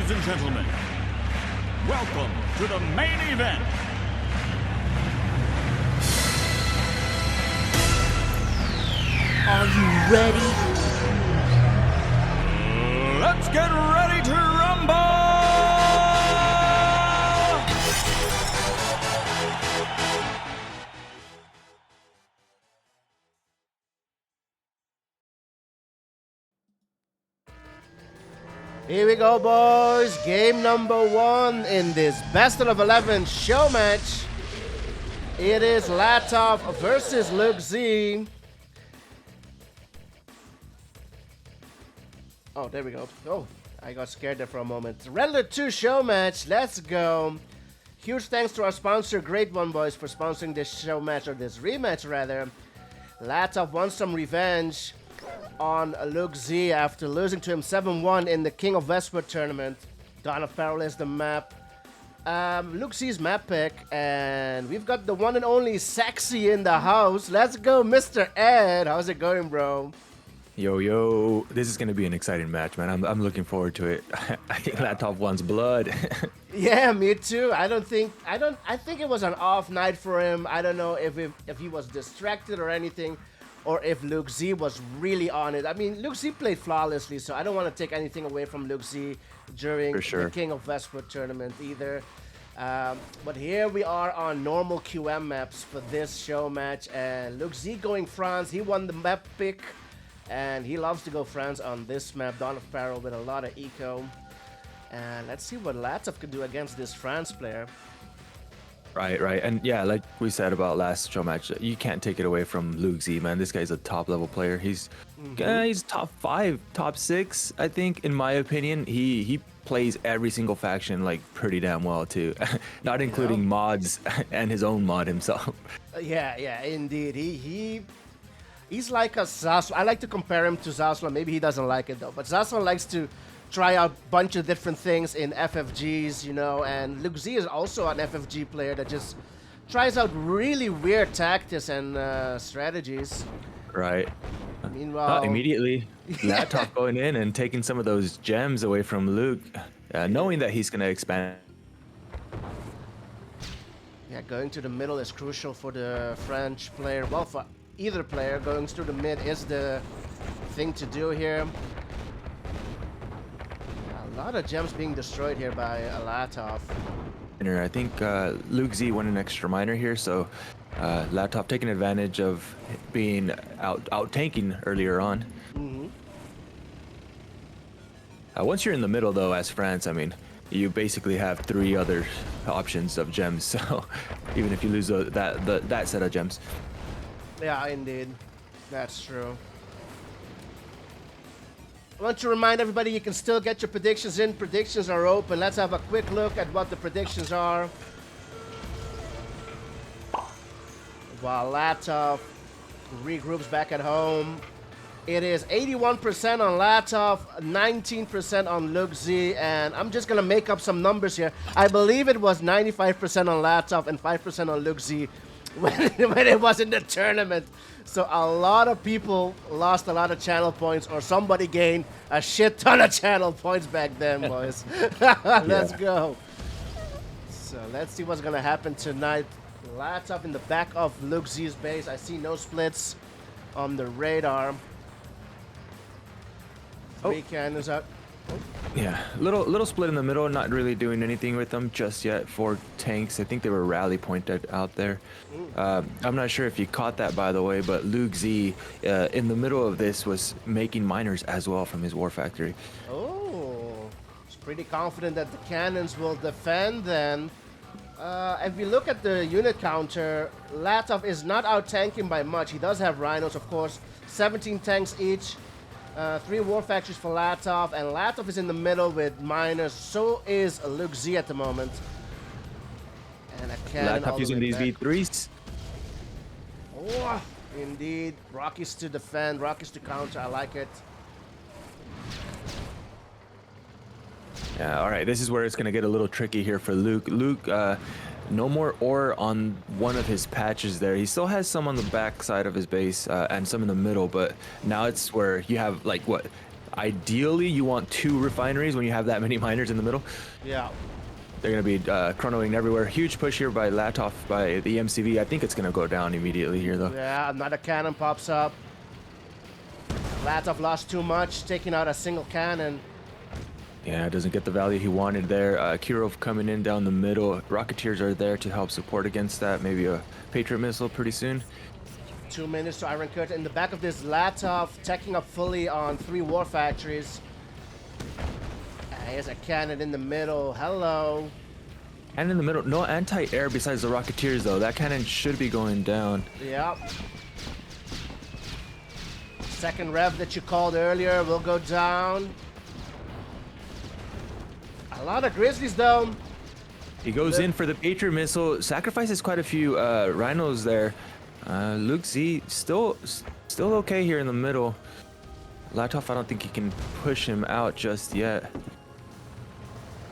Ladies and gentlemen, welcome to the main event. Are you ready? Let's get ready to rumble! Here we go, boys. Game number 1 in this best of 11 show match. It is Latof versus LukeZ. Oh, there we go. Oh, I got scared there for a moment. Regular 2 show match. Let's go. Huge thanks to our sponsor, Great One Boys, for sponsoring this show match, or this rematch rather. Latof wants some revenge on LukeZ after losing to him 7-1 in the King of Westwood tournament. Dawn of Peril is the map. LukeZ's map pick, and we've got the one and only Sexy in the house. Let's go, Mr. Ed. How's it going, bro? Yo, this is gonna be an exciting match, man. I'm looking forward to it. I think Latof wants blood. Yeah, me too. I think it was an off night for him. I don't know if he was distracted or anything, or if LukeZ was really on it. I mean, LukeZ played flawlessly, so I don't want to take anything away from LukeZ during the King of Westwood tournament either. But here we are on normal QM maps for this show match, and LukeZ going France. He won the map pick, and he loves to go France on this map, Dawn of Peril, with a lot of eco. And let's see what Latof can do against this France player. Right. And yeah, like we said about last show match, you can't take it away from LukeZ, man. This guy's a top level player. He's top 5, top 6, I think, in my opinion. He plays every single faction like pretty damn well too, not including mods and his own mod himself. Yeah, indeed. He's like a Zasla. I like to compare him to Zasla. Maybe he doesn't like it though, but Zasla likes to try out a bunch of different things in FFGs, you know, and LukeZ is also an FFG player that just tries out really weird tactics and strategies. Right. Meanwhile, immediately, Latof going in and taking some of those gems away from Luke, knowing that he's going to expand. Yeah, going to the middle is crucial for the French player. Well, for either player, going through the mid is the thing to do here. A lot of gems being destroyed here by Latof. I think LukeZ won an extra miner here, so Latof taking advantage of being out tanking earlier on. Once you're in the middle, though, as France, I mean, you basically have 3 other options of gems. So even if you lose that set of gems. Yeah, indeed, that's true. I want to remind everybody you can still get your predictions in. Predictions are open. Let's have a quick look at what the predictions are. While Latof regroups back at home, it is 81% on Latof, 19% on LukeZ, and I'm just going to make up some numbers here. I believe it was 95% on Latof and 5% on LukeZ when it was in the tournament. So a lot of people lost a lot of channel points, or somebody gained a shit ton of channel points back then, boys. Let's go. So let's see what's going to happen tonight. Latof in the back of LukeZ's base. I see no splits on the radar. 3 cannons up. Yeah, little split in the middle, not really doing anything with them just yet. 4 tanks, I think they were rally pointed out there. I'm not sure if you caught that, by the way, but LukeZ in the middle of this was making miners as well from his war factory. Oh, he's pretty confident that the cannons will defend then. If we look at the unit counter, Latof is not out tanking by much. He does have rhinos, of course, 17 tanks each. 3 war factories for Latof, and Latof is in the middle with miners. So is LukeZ at the moment. And a cannon Latof using these V3s. Oh, indeed. Rockies to defend, Rockies to counter. I like it. Yeah, all right. This is where it's going to get a little tricky here for Luke. Luke, no more ore on one of his patches there. He still has some on the back side of his base and some in the middle, but now it's where you have like what Ideally, you want 2 refineries when you have that many miners in the middle. Yeah. They're going to be chronoing everywhere. Huge push here by Latof by the MCV. I think it's going to go down immediately here, though. Yeah, another cannon pops up. Latof lost too much, taking out a single cannon. Yeah, doesn't get the value he wanted there. Kirov coming in down the middle. Rocketeers are there to help support against that. Maybe a Patriot missile pretty soon. 2 minutes to Iron Curtain. In the back of this, Latof teching up fully on 3 war factories. Here's a cannon in the middle. Hello. And in the middle, no anti-air besides the Rocketeers, though. That cannon should be going down. Yep. Second rev that you called earlier will go down. A lot of Grizzlies, though. He goes in for the Patriot missile, sacrifices quite a few rhinos there. LukeZ still okay here in the middle. Latof, I don't think he can push him out just yet.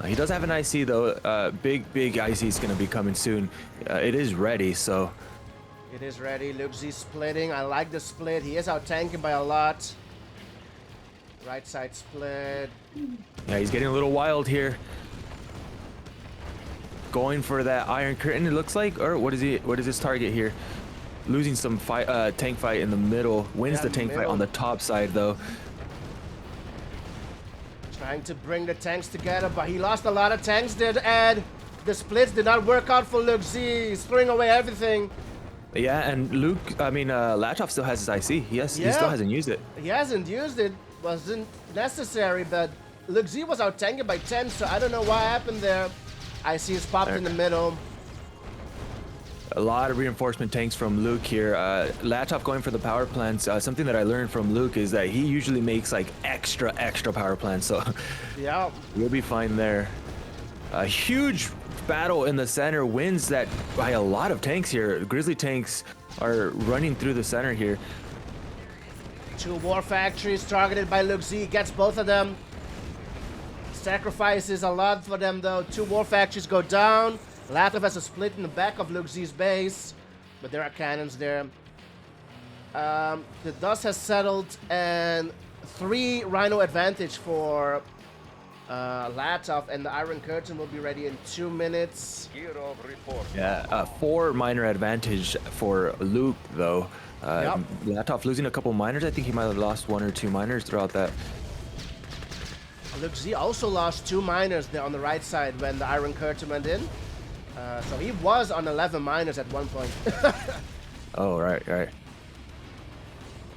He does have an IC though. Big IC is going to be coming soon. It is ready, so. It is ready. LukeZ splitting. I like the split. He is out tanking by a lot. Right side split. Yeah, he's getting a little wild here. Going for that Iron Curtain, it looks like. Or what is his target here? Losing some tank fight in the middle. Wins the tank fight on the top side though. Trying to bring the tanks together, but he lost a lot of tanks there to add. The splits did not work out for LukeZ. He's throwing away everything. Yeah, and Latof still has his IC. He still hasn't used it. He hasn't used it. Wasn't necessary, but LukeZ was out tanking by 10, so I don't know what happened there. IC is popped in the middle. A lot of reinforcement tanks from Luke here. Latof going for the power plants. Something that I learned from Luke is that he usually makes like extra power plants. So yeah, we'll be fine there. A huge battle in the center, wins that by a lot of tanks here. Grizzly tanks are running through the center here. 2 war factories targeted by LukeZ. Gets both of them. Sacrifices a lot for them though. 2 war factories go down. Latof has a split in the back of LukeZ's base, but there are cannons there. The dust has settled, and 3 Rhino advantage for Latof, and the Iron Curtain will be ready in 2 minutes. Yeah, 4 minor advantage for Luke though. Yep. Latof losing a couple miners. I think he might have lost 1 or 2 miners throughout that. LukeZ also lost 2 miners there on the right side when the Iron Curtain went in. So he was on 11 miners at one point. Oh, right.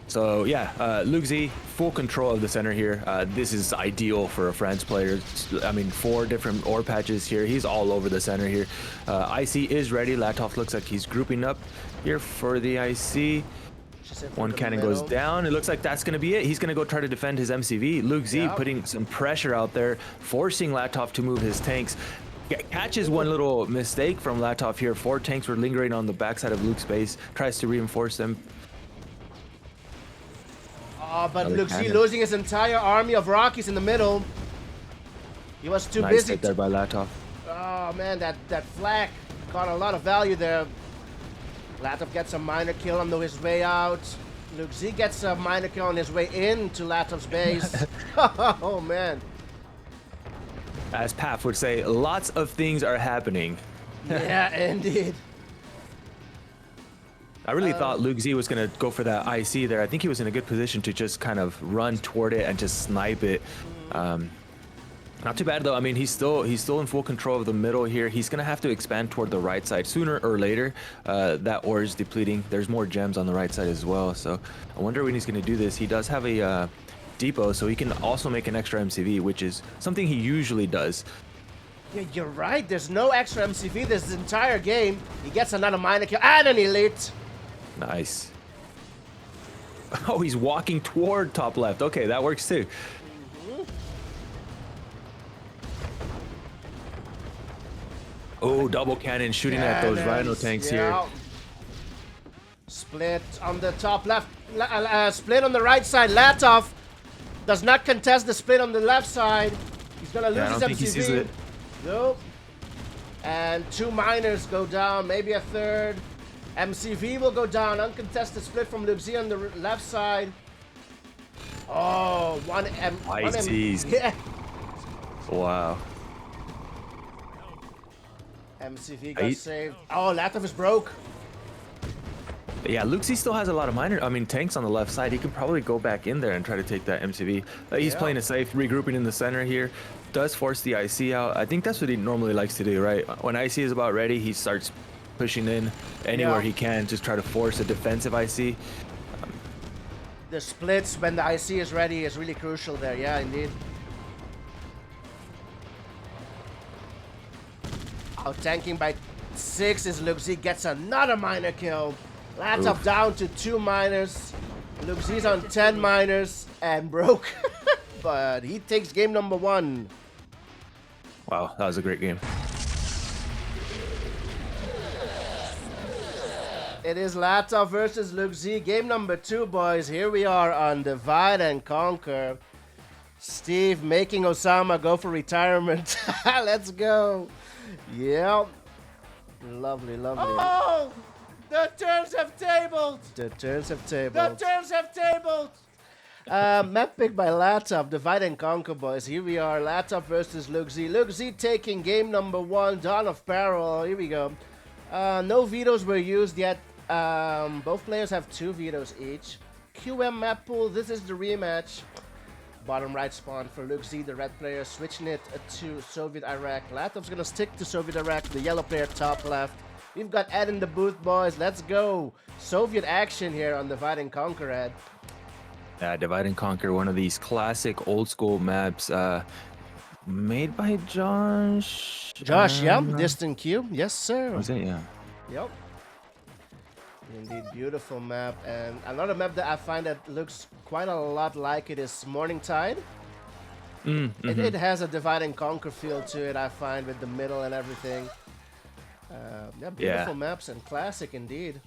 So yeah, LukeZ, full control of the center here. This is ideal for a France player. I mean, 4 different ore patches here. He's all over the center here. IC is ready. Latof looks like he's grouping up here for the IC. 1 cannon goes down. It looks like that's going to be it. He's going to go try to defend his MCV. LukeZ putting some pressure out there, forcing Latof to move his tanks. Catches 1 little mistake from Latof here. 4 tanks were lingering on the backside of Luke's base. Tries to reinforce them. Oh, but LukeZ losing his entire army of Rockies in the middle. He was too busy. Nice there by Latof. Oh man, that flak got a lot of value there. Latof gets a minor kill on his way out. LukeZ gets a minor kill on his way into Latof's base. Oh man. As Paf would say, lots of things are happening. Yeah, indeed. I really thought LukeZ was going to go for that IC there. I think he was in a good position to just kind of run toward it and just snipe it. Not too bad though. I mean, he's still in full control of the middle here. He's going to have to expand toward the right side sooner or later. That ore is depleting. There's more gems on the right side as well. So I wonder when he's going to do this. He does have a depot, so he can also make an extra MCV, which is something he usually does. Yeah, you're right. There's no extra MCV this entire game. He gets another minor kill and an elite. Nice. Oh, he's walking toward top left. Okay, that works too. Oh, double cannon shooting at those Rhino tanks here. Split on the top left. Split on the right side. Latof does not contest the split on the left side. He's gonna lose his MCV. He sees it. Nope. And 2 miners go down, maybe a 3rd. MCV will go down. Uncontested split from LukeZ on the left side. Oh, ICs. Yeah. Wow. MCV got saved. Oh, Latof is broke. Yeah, LukeZ still has a lot of tanks on the left side. He could probably go back in there and try to take that MCV. He's Yeah. playing it safe, regrouping in the center here. Does force the IC out. I think that's what he normally likes to do, right? When IC is about ready, he starts pushing in anywhere he can, just try to force a defensive IC. The splits when the IC is ready is really crucial there. Yeah, indeed. Out tanking by 6 is LukeZ, gets another miner kill. Latof down to 2 miners. LukeZ's on 10 miners and broke. But he takes game number 1. Wow, that was a great game. It is Latof versus LukeZ. Game number 2, boys. Here we are on Divide and Conquer. Steve making Osama go for retirement. Let's go. Yeah. Lovely, lovely. Oh! The turns have tabled! The turns have tabled. The turns have tabled! Map pick by Latof. Divide and Conquer, boys. Here we are. Latof versus LukeZ. LukeZ taking game number 1. Dawn of Peril. Here we go. No vetoes were used yet. Both players have 2 vetoes each. QM map pool. This is the rematch. Bottom right spawn for LukeZ, the red player, switching it to Soviet Iraq. Latof's gonna stick to Soviet Iraq, the yellow player top left. We've got Ed in the booth, boys. Let's go. Soviet action here on Divide and Conquer, Ed. Yeah, Divide and Conquer, one of these classic old school maps made by Josh. Josh, yeah. Distant Q. Yes, sir. Was it? Yeah. Yep. Indeed, beautiful map. And another map that I find that looks quite a lot like it is Morning Tide. It has a Divide and Conquer feel to it, I find, with the middle and everything. Yeah, beautiful maps and classic indeed.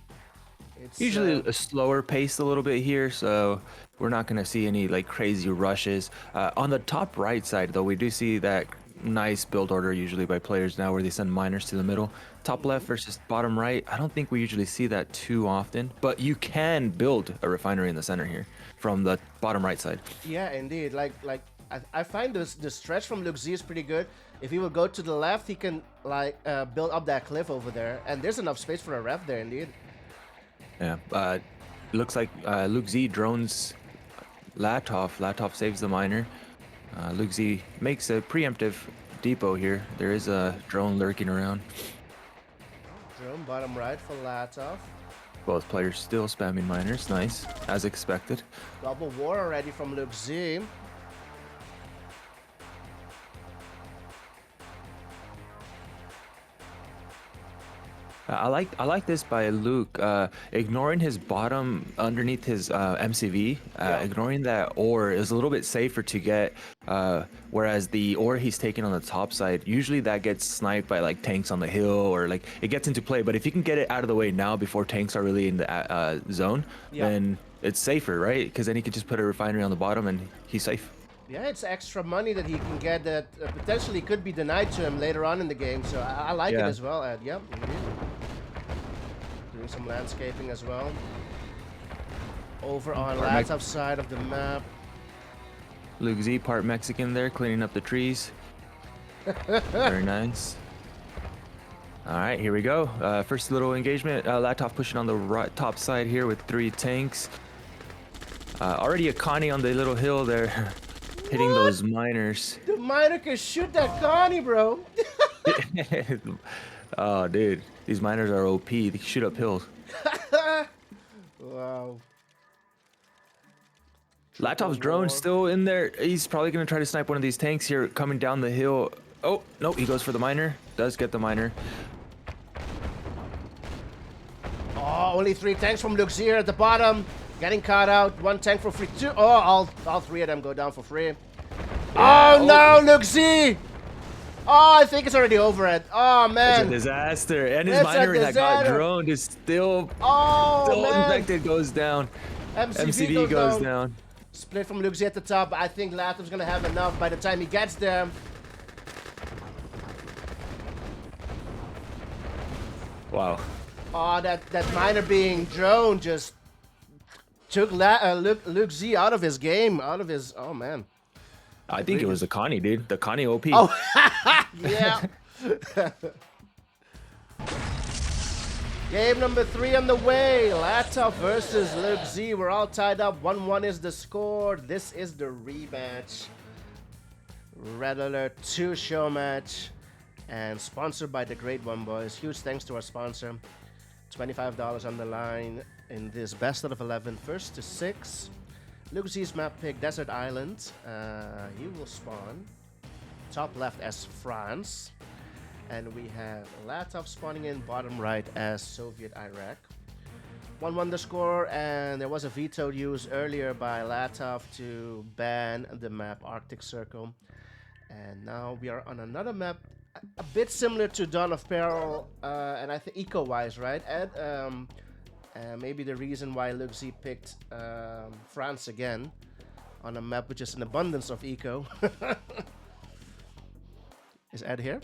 It's usually a slower pace a little bit here, so we're not going to see any like crazy rushes. On the top right side, though, we do see that nice build order usually by players now where they send miners to the middle. Top left versus bottom right, I don't think we usually see that too often, but you can build a refinery in the center here from the bottom right side. Yeah, indeed. I find the stretch from LukeZ is pretty good. If he will go to the left, he can build up that cliff over there, and there's enough space for a ref there, indeed. Yeah, looks like LukeZ drones Latof. Latof saves the miner. LukeZ makes a preemptive depot here. There is a drone lurking around. Drone bottom right for Latof. Both players still spamming miners. Nice, as expected. Double war already from LukeZ. I like this by Luke, ignoring his bottom underneath his MCV, ignoring that ore is a little bit safer to get, whereas the ore he's taking on the top side, usually that gets sniped by like tanks on the hill or like it gets into play, but if you can get it out of the way now before tanks are really in the zone, then it's safer, right? Because then he could just put a refinery on the bottom and he's safe. Yeah, it's extra money that he can get that potentially could be denied to him later on in the game, so I like it as well, Ed. Yep, indeed. Doing some landscaping as well. Over on Latof's side of the map. LukeZ, part Mexican there, cleaning up the trees. Very nice. All right, here we go. First little engagement. Latof pushing on the top side here with 3 tanks. Already a Connie on the little hill there. Hitting those miners. The miner can shoot that Connie, bro. Oh, dude. These miners are OP. They can shoot up hills. Wow. Latof's drone still in there. He's probably going to try to snipe one of these tanks here coming down the hill. Oh, no. He goes for the miner. Does get the miner. Oh, only 3 tanks from LukeZ here at the bottom. Getting caught out. 1 tank for free. 2. Oh, all 3 of them go down for free. Yeah. Oh, no, LukeZ! Oh, I think it's already over it. Oh, man. It's a disaster. And his miner that got droned is still infected, goes down. MCV goes down. Split from LukeZ at the top. I think Latof's going to have enough by the time he gets there. Wow. Oh, that miner being droned just took LukeZ out of his game, out of his. Oh man. I think it was the Connie, dude. The Connie OP. Oh, yeah. Game number 3 on the way. Latof versus LukeZ. We're all tied up. 1-1 is the score. This is the rematch. Red Alert 2 show match. And sponsored by the Great One Boys. Huge thanks to our sponsor. $25 on the line in this best out of 11. First to 6. LukeZ's map pick, Desert Island. He will spawn. Top left as France. And we have Latof spawning in bottom right as Soviet Iraq. 1-1 the score, and there was a veto used earlier by Latof to ban the map Arctic Circle. And now we are on another map, a bit similar to Dawn of Peril, and I think eco-wise, right, Ed? Maybe the reason why LukeZ picked France again on a map which is an abundance of eco. Is Ed here?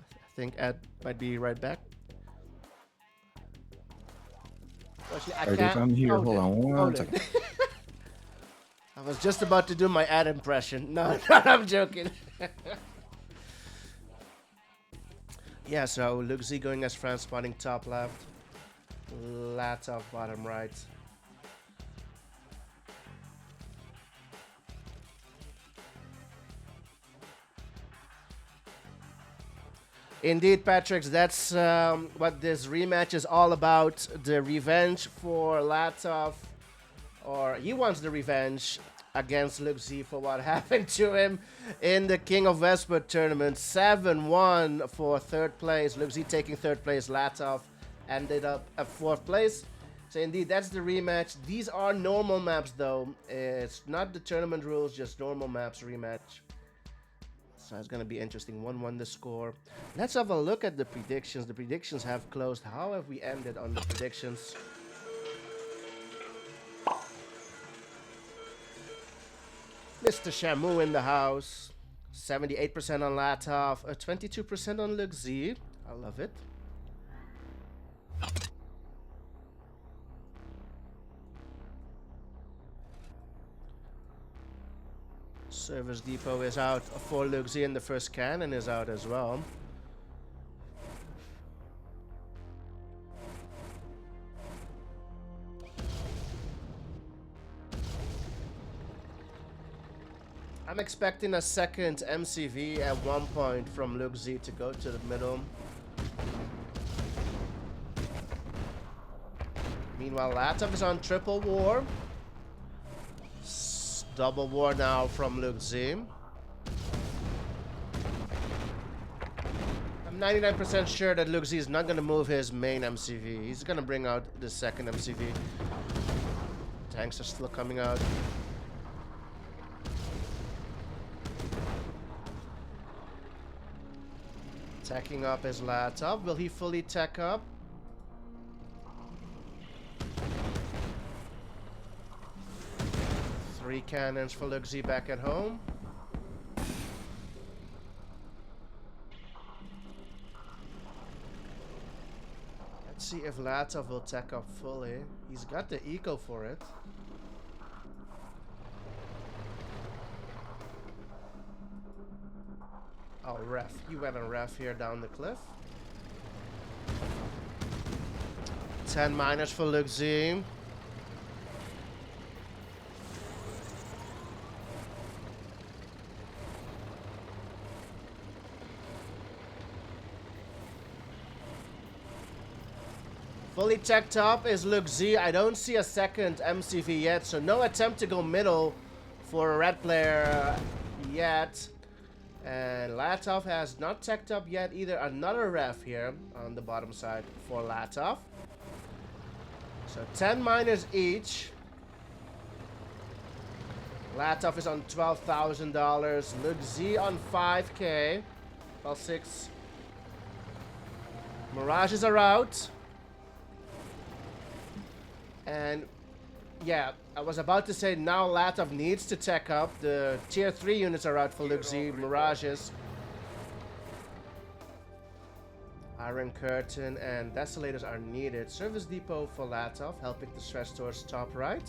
I think Ed might be right back. Actually, I'm here. Hold on one second. I was just about to do my ad impression. No, I'm joking. Yeah, so LukeZ going as France, spawning top left. Latof bottom right. Indeed, Patrick, that's what this rematch is all about. The revenge for Latof, or he wants the revenge against LukeZ for what happened to him in the King of Westwood tournament. 7-1 for third place. LukeZ taking third place. Latof ended up at fourth place. So indeed, that's the rematch. These are normal maps though. It's not the tournament rules, just normal maps rematch. So it's going to be interesting. 1-1 the score. Let's have a look at the predictions. The predictions have closed. How have we ended on the predictions? Mr. Shamu in the house. 78% on Latof. 22% on LukeZ. I love it. Service Depot is out for LukeZ, and the first cannon is out as well. I'm expecting a second MCV at one point from LukeZ to go to the middle. Meanwhile, Latof is on triple war. Double war now from LukeZ. I'm 99% sure that LukeZ is not going to move his main MCV. He's going to bring out the second MCV. Tanks are still coming out. Tacking up his Latof. Will he fully tack up? Three cannons for LukeZ back at home. Let's see if Latof will tack up fully. He's got the eco for it. Oh, ref. He went on ref here down the cliff. 10 miners for LukeZ. Fully checked up is LukeZ. I don't see a second MCV yet, so no attempt to go middle for a red player yet. And Latof has not checked up yet either. Another ref here on the bottom side for Latof. So 10 miners each. Latof is on $12,000. LukeZ on 5K. Well, 6. Mirages are out. And yeah, I was about to say now Latof needs to tech up. The tier 3 units are out for LukeZ. Mirages. Iron Curtain and Desolators are needed. Service Depot for Latof, helping to stretch towards top right.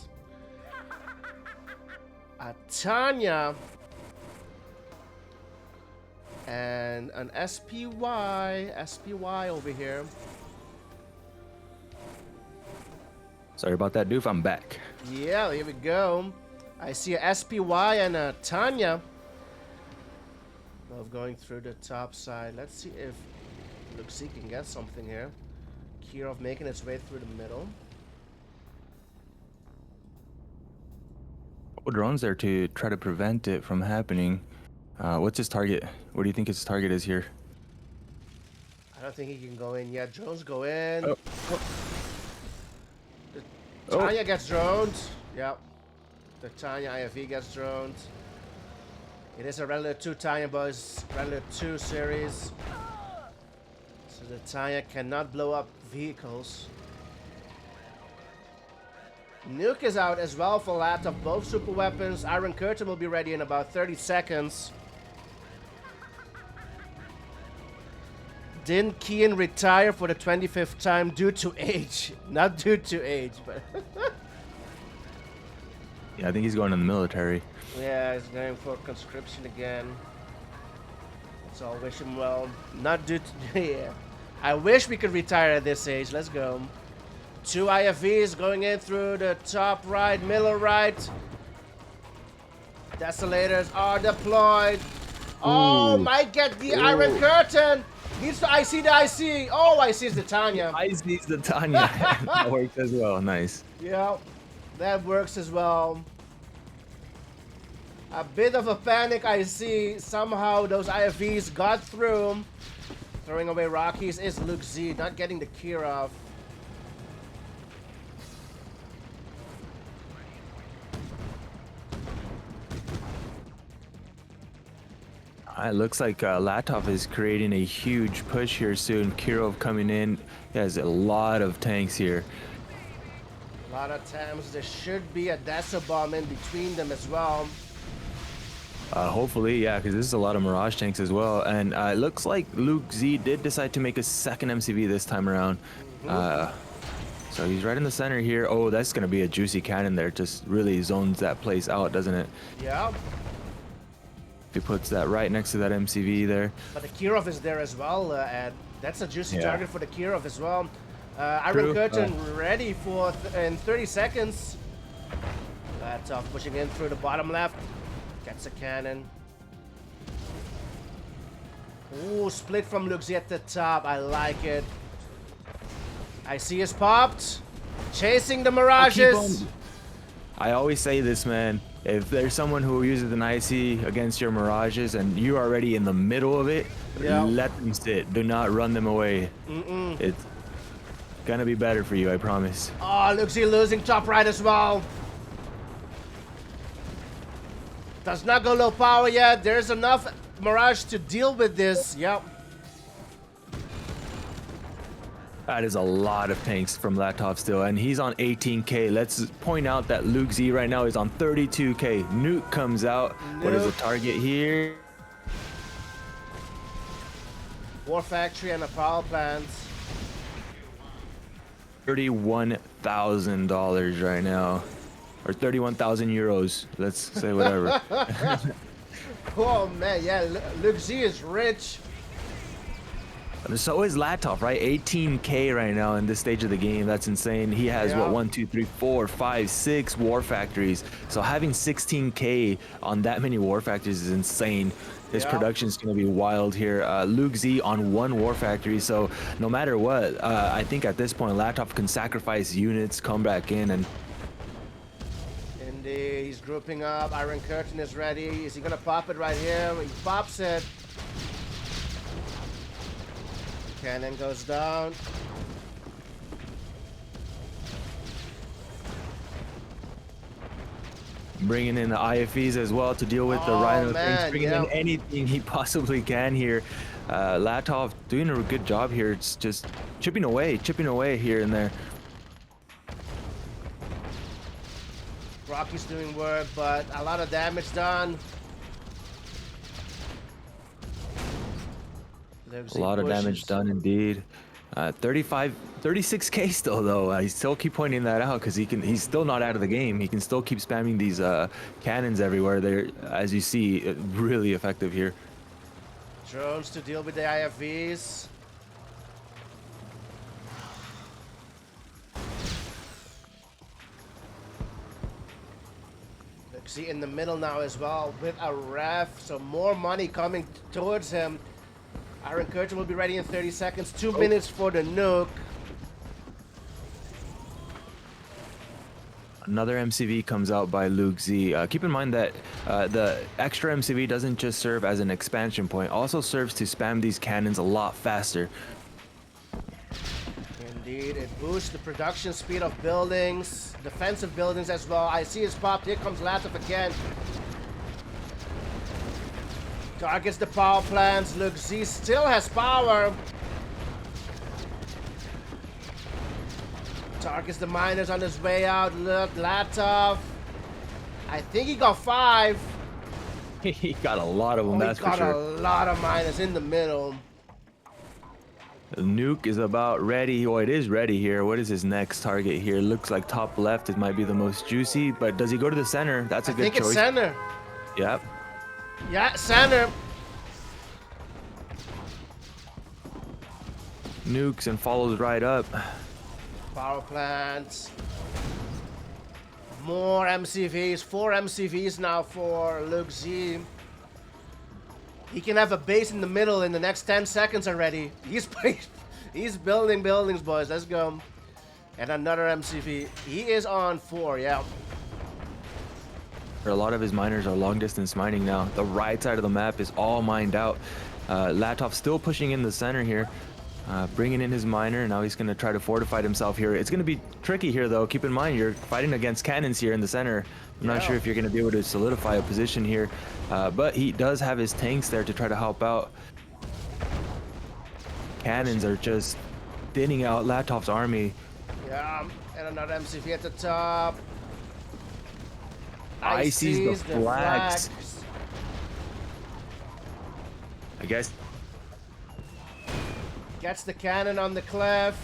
Tanya and an SPY over here. Sorry about that, Doof. I'm back. Yeah, here we go. I see a SPY and a Tanya. Of going through the top side. Let's see if LukeZ can get something here. Kirov making its way through the middle. Drones there to try to prevent it from happening. What's his target? What do you think his target is here? I don't think he can go in yet. Drones go in. Oh. The Tanya gets droned. Yep. The Tanya IFV gets droned. It is a Regular 2 Tanya, boys. Regular 2 series. So the Tanya cannot blow up vehicles. Nuke is out as well for Latof. Both super weapons. Iron Curtain will be ready in about 30 seconds. Didn't Kian retire for the 25th time due to age? Not due to age, but... Yeah, I think he's going in the military. Yeah, he's going for conscription again. So I'll wish him well. Not due to... Yeah. I wish we could retire at this age. Let's go. 2 IFVs going in through the top right, middle right. Desolators are deployed. Oh, might get the Iron Curtain. Needs to IC the IC. Oh, IC is the Tanya. IC's the Tanya. That works as well. Nice. Yeah, that works as well. A bit of a panic I see. Somehow those IFVs got through. Throwing away Rockies is LukeZ, not getting the Kirov. It looks like Latof is creating a huge push here soon. Kirov coming in. He has a lot of tanks here. A lot of times there should be a Deso bomb in between them as well. Hopefully, yeah, because this is a lot of Mirage tanks as well. And it looks like LukeZ did decide to make a second MCV this time around. So he's right in the center here. Oh, that's going to be a juicy cannon there. Just really zones that place out, doesn't it? Yeah. If he puts that right next to that MCV there. But the Kirov is there as well, Ed. That's a juicy target for the Kirov as well. Iron True. Curtain ready for in 30 seconds. Latof pushing in through the bottom left. Gets a cannon. Ooh, split from LukeZ at the top. I like it. I see is popped. Chasing the Mirages. I always say this, man. If there's someone who uses an IC against your Mirages and you're already in the middle of it, let them sit. Do not run them away. It's gonna be better for you, I promise. Oh, LukeZ losing top right as well. Does not go low power yet. There's enough Mirage to deal with this. Yep. That is a lot of tanks from Latof still, and he's on 18k. Let's point out that LukeZ right now is on 32k. Nuke comes out. What is the target here? War factory and a power plant. $31,000 right now, or 31,000 euros. Let's say whatever. Oh man, yeah, LukeZ is rich. So is Latof, right? 18k right now in this stage of the game. That's insane. He has what, 1, 2, 3, 4, 5, 6 war factories. So having 16k on that many war factories is insane. His production is going to be wild here. LukeZ on 1 war factory. So no matter what, I think at this point Latof can sacrifice units, come back in, and indeed, he's grouping up. Iron Curtain is ready. Is he gonna pop it right here? He pops it. Cannon goes down. bringing in the IFEs as well to deal with the Rhino things, bringing in anything he possibly can here. Latof doing a good job here. It's just chipping away here and there. Rocky's doing work, but a lot of damage done. LukeZ A lot of damage pushes. done indeed. 36k still though. I still keep pointing that out because he's still not out of the game. He can still keep spamming these cannons everywhere. They're, as you see, really effective here. Drones to deal with the IFVs. LukeZ in the middle now as well with a ref, so more money coming towards him. Iron Curtain will be ready in 30 seconds. 2 minutes for the nuke. Another MCV comes out by LukeZ. Keep in mind that the extra MCV doesn't just serve as an expansion point, also serves to spam these cannons a lot faster. Indeed, it boosts the production speed of buildings, defensive buildings as well. I see his popped. Here comes Latof again. Targets the power plants. LukeZ still has power. Targets the miners on his way out. Look, Latof. I think he got 5. He got a lot of them, that's for He got sure. a lot of miners in the middle. The nuke is about ready. Oh, it is ready here. What is his next target here? Looks like top left. It might be the most juicy, but does he go to the center? That's a good I think choice. it's center. Yep. Yeah, center. Nukes and follows right up. Power plants. More MCVs. 4 MCVs now for LukeZ. He can have a base in the middle in the next 10 seconds already. He's building buildings, boys. Let's go. And another MCV. He is on 4, yeah. A lot of his miners are long distance mining now. The right side of the map is all mined out. Latof still pushing in the center here. Bringing in his miner, and now he's going to try to fortify himself here. It's going to be tricky here, though. Keep in mind, you're fighting against cannons here in the center. I'm not sure if you're going to be able to solidify a position here, but he does have his tanks there to try to help out. Cannons are just thinning out Latof's army. Yeah, and another MCV at the top. I sees the flags. I guess. Gets the cannon on the cliff.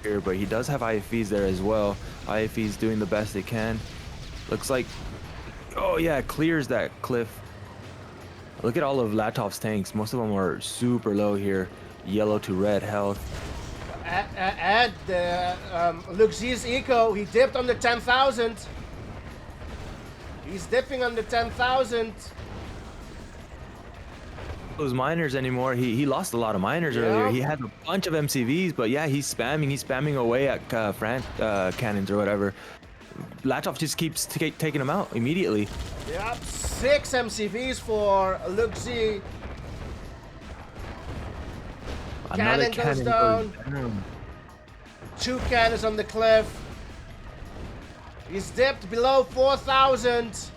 Here, but he does have IFVs there as well. IFVs doing the best they can. Looks like, oh yeah, clears that cliff. Look at all of Latof's tanks. Most of them are super low here. Yellow to red health. And LukeZ's eco, he dipped under 10,000. He's dipping under 10,000. Those miners anymore. He lost a lot of miners earlier. He had a bunch of MCVs, but yeah, he's spamming away at cannons or whatever. Latof just keeps taking them out immediately. Yep, 6 MCVs for LukeZ. Another Cannon goes down. 2 cannons on the cliff. He's dipped below 4,000.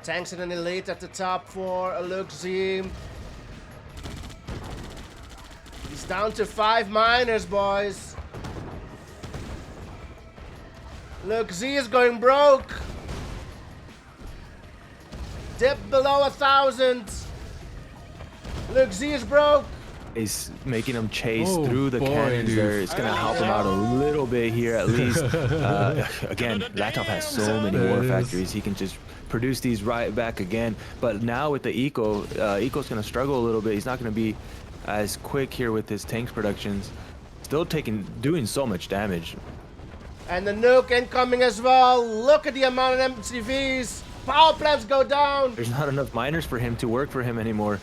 Tanks and an elite at the top for LukeZ. He's down to 5 miners, boys. LukeZ is going broke. Dip below 1,000. LukeZ is broke. He's making him chase through the cannons there. It's going to help him out a little bit here at least. Again, Latof has so many war factories. He can just produce these right back again. But now with the Eco's going to struggle a little bit. He's not going to be as quick here with his tanks productions. Still doing so much damage. And the nuke incoming as well. Look at the amount of MCVs. Power plants go down. There's not enough miners for him to work for him anymore.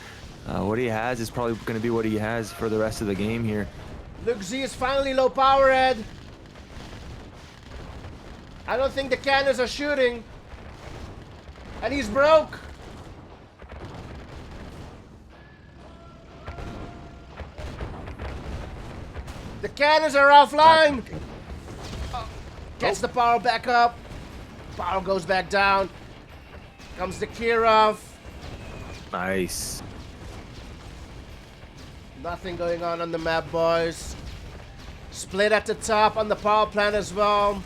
What he has is probably going to be what he has for the rest of the game here. LukeZ is finally low power red. I don't think the cannons are shooting. And he's broke. The cannons are offline. Gets the power back up. Power goes back down. Comes the Kirov. Nice. Nothing going on the map, boys. Split at the top on the power plant as well.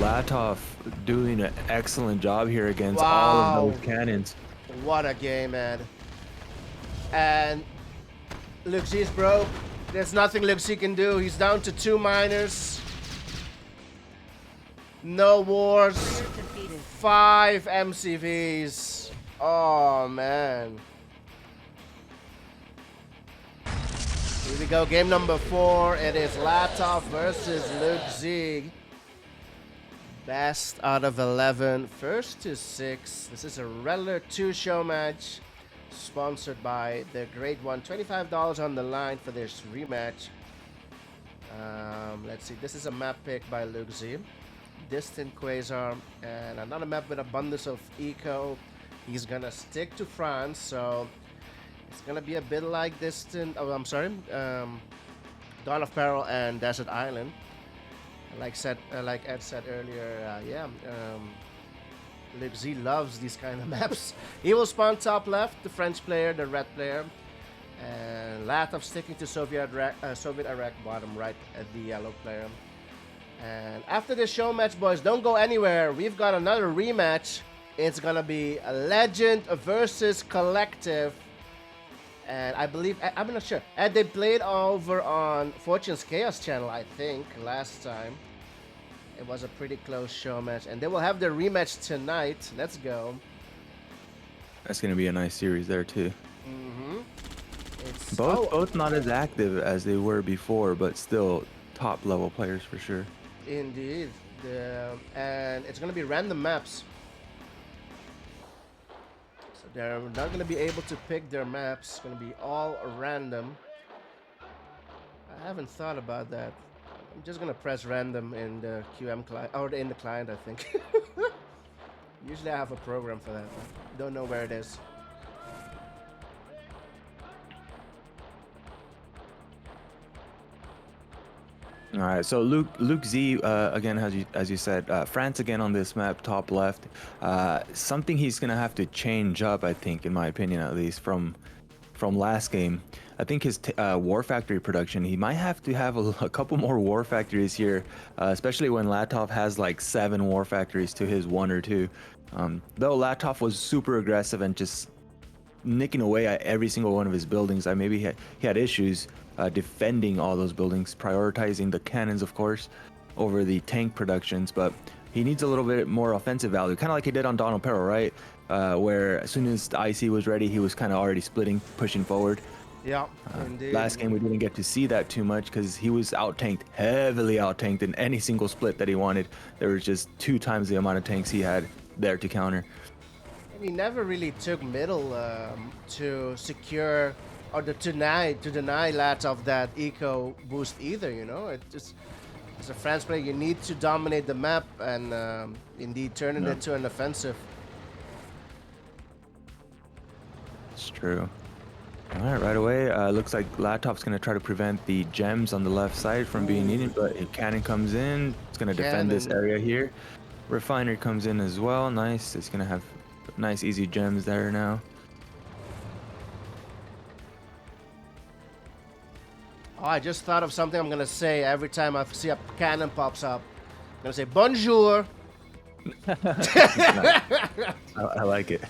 Latof doing an excellent job here against all Wow. of those cannons. What a game, man. And LukeZ's broke. There's nothing LukeZ can do. He's down to 2 miners. No wars. 5 MCVs. Oh, man. Here we go. Game number 4. It is Latof versus LukeZ. Best out of 11. First to 6. This is a regular 2-show match. Sponsored by the Great One. $25 on the line for this rematch. Let's see. This is a map pick by LukeZ. Distant Quasar. And another map with abundance of eco. He's gonna stick to France, so it's gonna be a bit like Distant. Oh, I'm sorry. Dawn of Peril and Desert Island. Like Ed said earlier, LukeZ loves these kind of maps. He will spawn top left, the French player, the red player, and Latof sticking to Soviet Iraq bottom right at the yellow player. And after this show match, boys, don't go anywhere. We've got another rematch. It's gonna be a Legend versus Collective. And I believe, I'm not sure. And they played over on Fortune's Chaos channel, I think, last time. It was a pretty close show match. And they will have their rematch tonight. Let's go. That's going to be a nice series there, too. It's Both not as active as they were before, but still top level players for sure. Indeed. And it's going to be random maps. So they're not going to be able to pick their maps. It's going to be all random. I haven't thought about that. I'm just going to press random in the QM client, or in the client, I think. Usually I have a program for that. I don't know where it is. All right, so LukeZ again, as you said, France again on this map, top left. Something he's gonna have to change up, I think, in my opinion, at least from last game. I think his War Factory production, he might have to have a couple more War Factories here, especially when Latof has like 7 War Factories to his 1 or 2. Though Latof was super aggressive and just nicking away at every single one of his buildings. Maybe he had issues defending all those buildings, prioritizing the cannons, of course, over the tank productions. But he needs a little bit more offensive value, kind of like he did on Dawn of Peril, right? Where as soon as the IC was ready, he was kind of already splitting, pushing forward. Yeah, indeed. Last game we didn't get to see that too much because he was out-tanked, heavily out-tanked in any single split that he wanted. There was just 2 times the amount of tanks he had there to counter. And he never really took middle to secure or to deny Latof that eco boost either, you know? It just, as a France player, you need to dominate the map and indeed turn it into an offensive. It's true. All right away, looks like Latof's going to try to prevent the gems on the left side from being needed, but a cannon comes in. It's going to defend this area here. Refiner comes in as well. Nice. It's going to have nice, easy gems there now. Oh, I just thought of something I'm going to say every time I see a cannon pops up. I'm going to say, bonjour. I like it.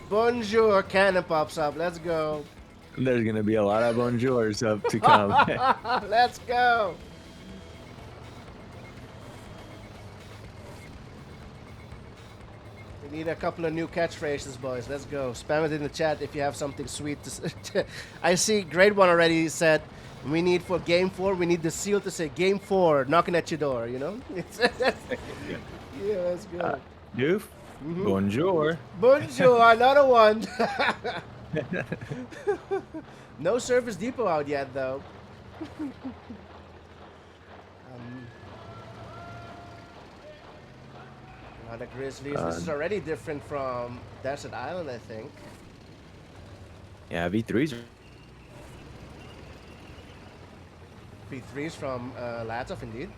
Bonjour, cannon pops up. Let's go. There's going to be a lot of bonjours up to come. Let's go. We need a couple of new catchphrases, boys. Let's go. Spam it in the chat if you have something sweet to I see Grade 1 already said we need for Game 4, we need the seal to say Game 4, knocking at your door, you know? Yeah, let's go. Doof, bonjour. Bonjour, another one. No Service Depot out yet, though. The Grizzlies. This is already different from Desert Island, I think. Yeah, V3s. V3s from Latof, indeed.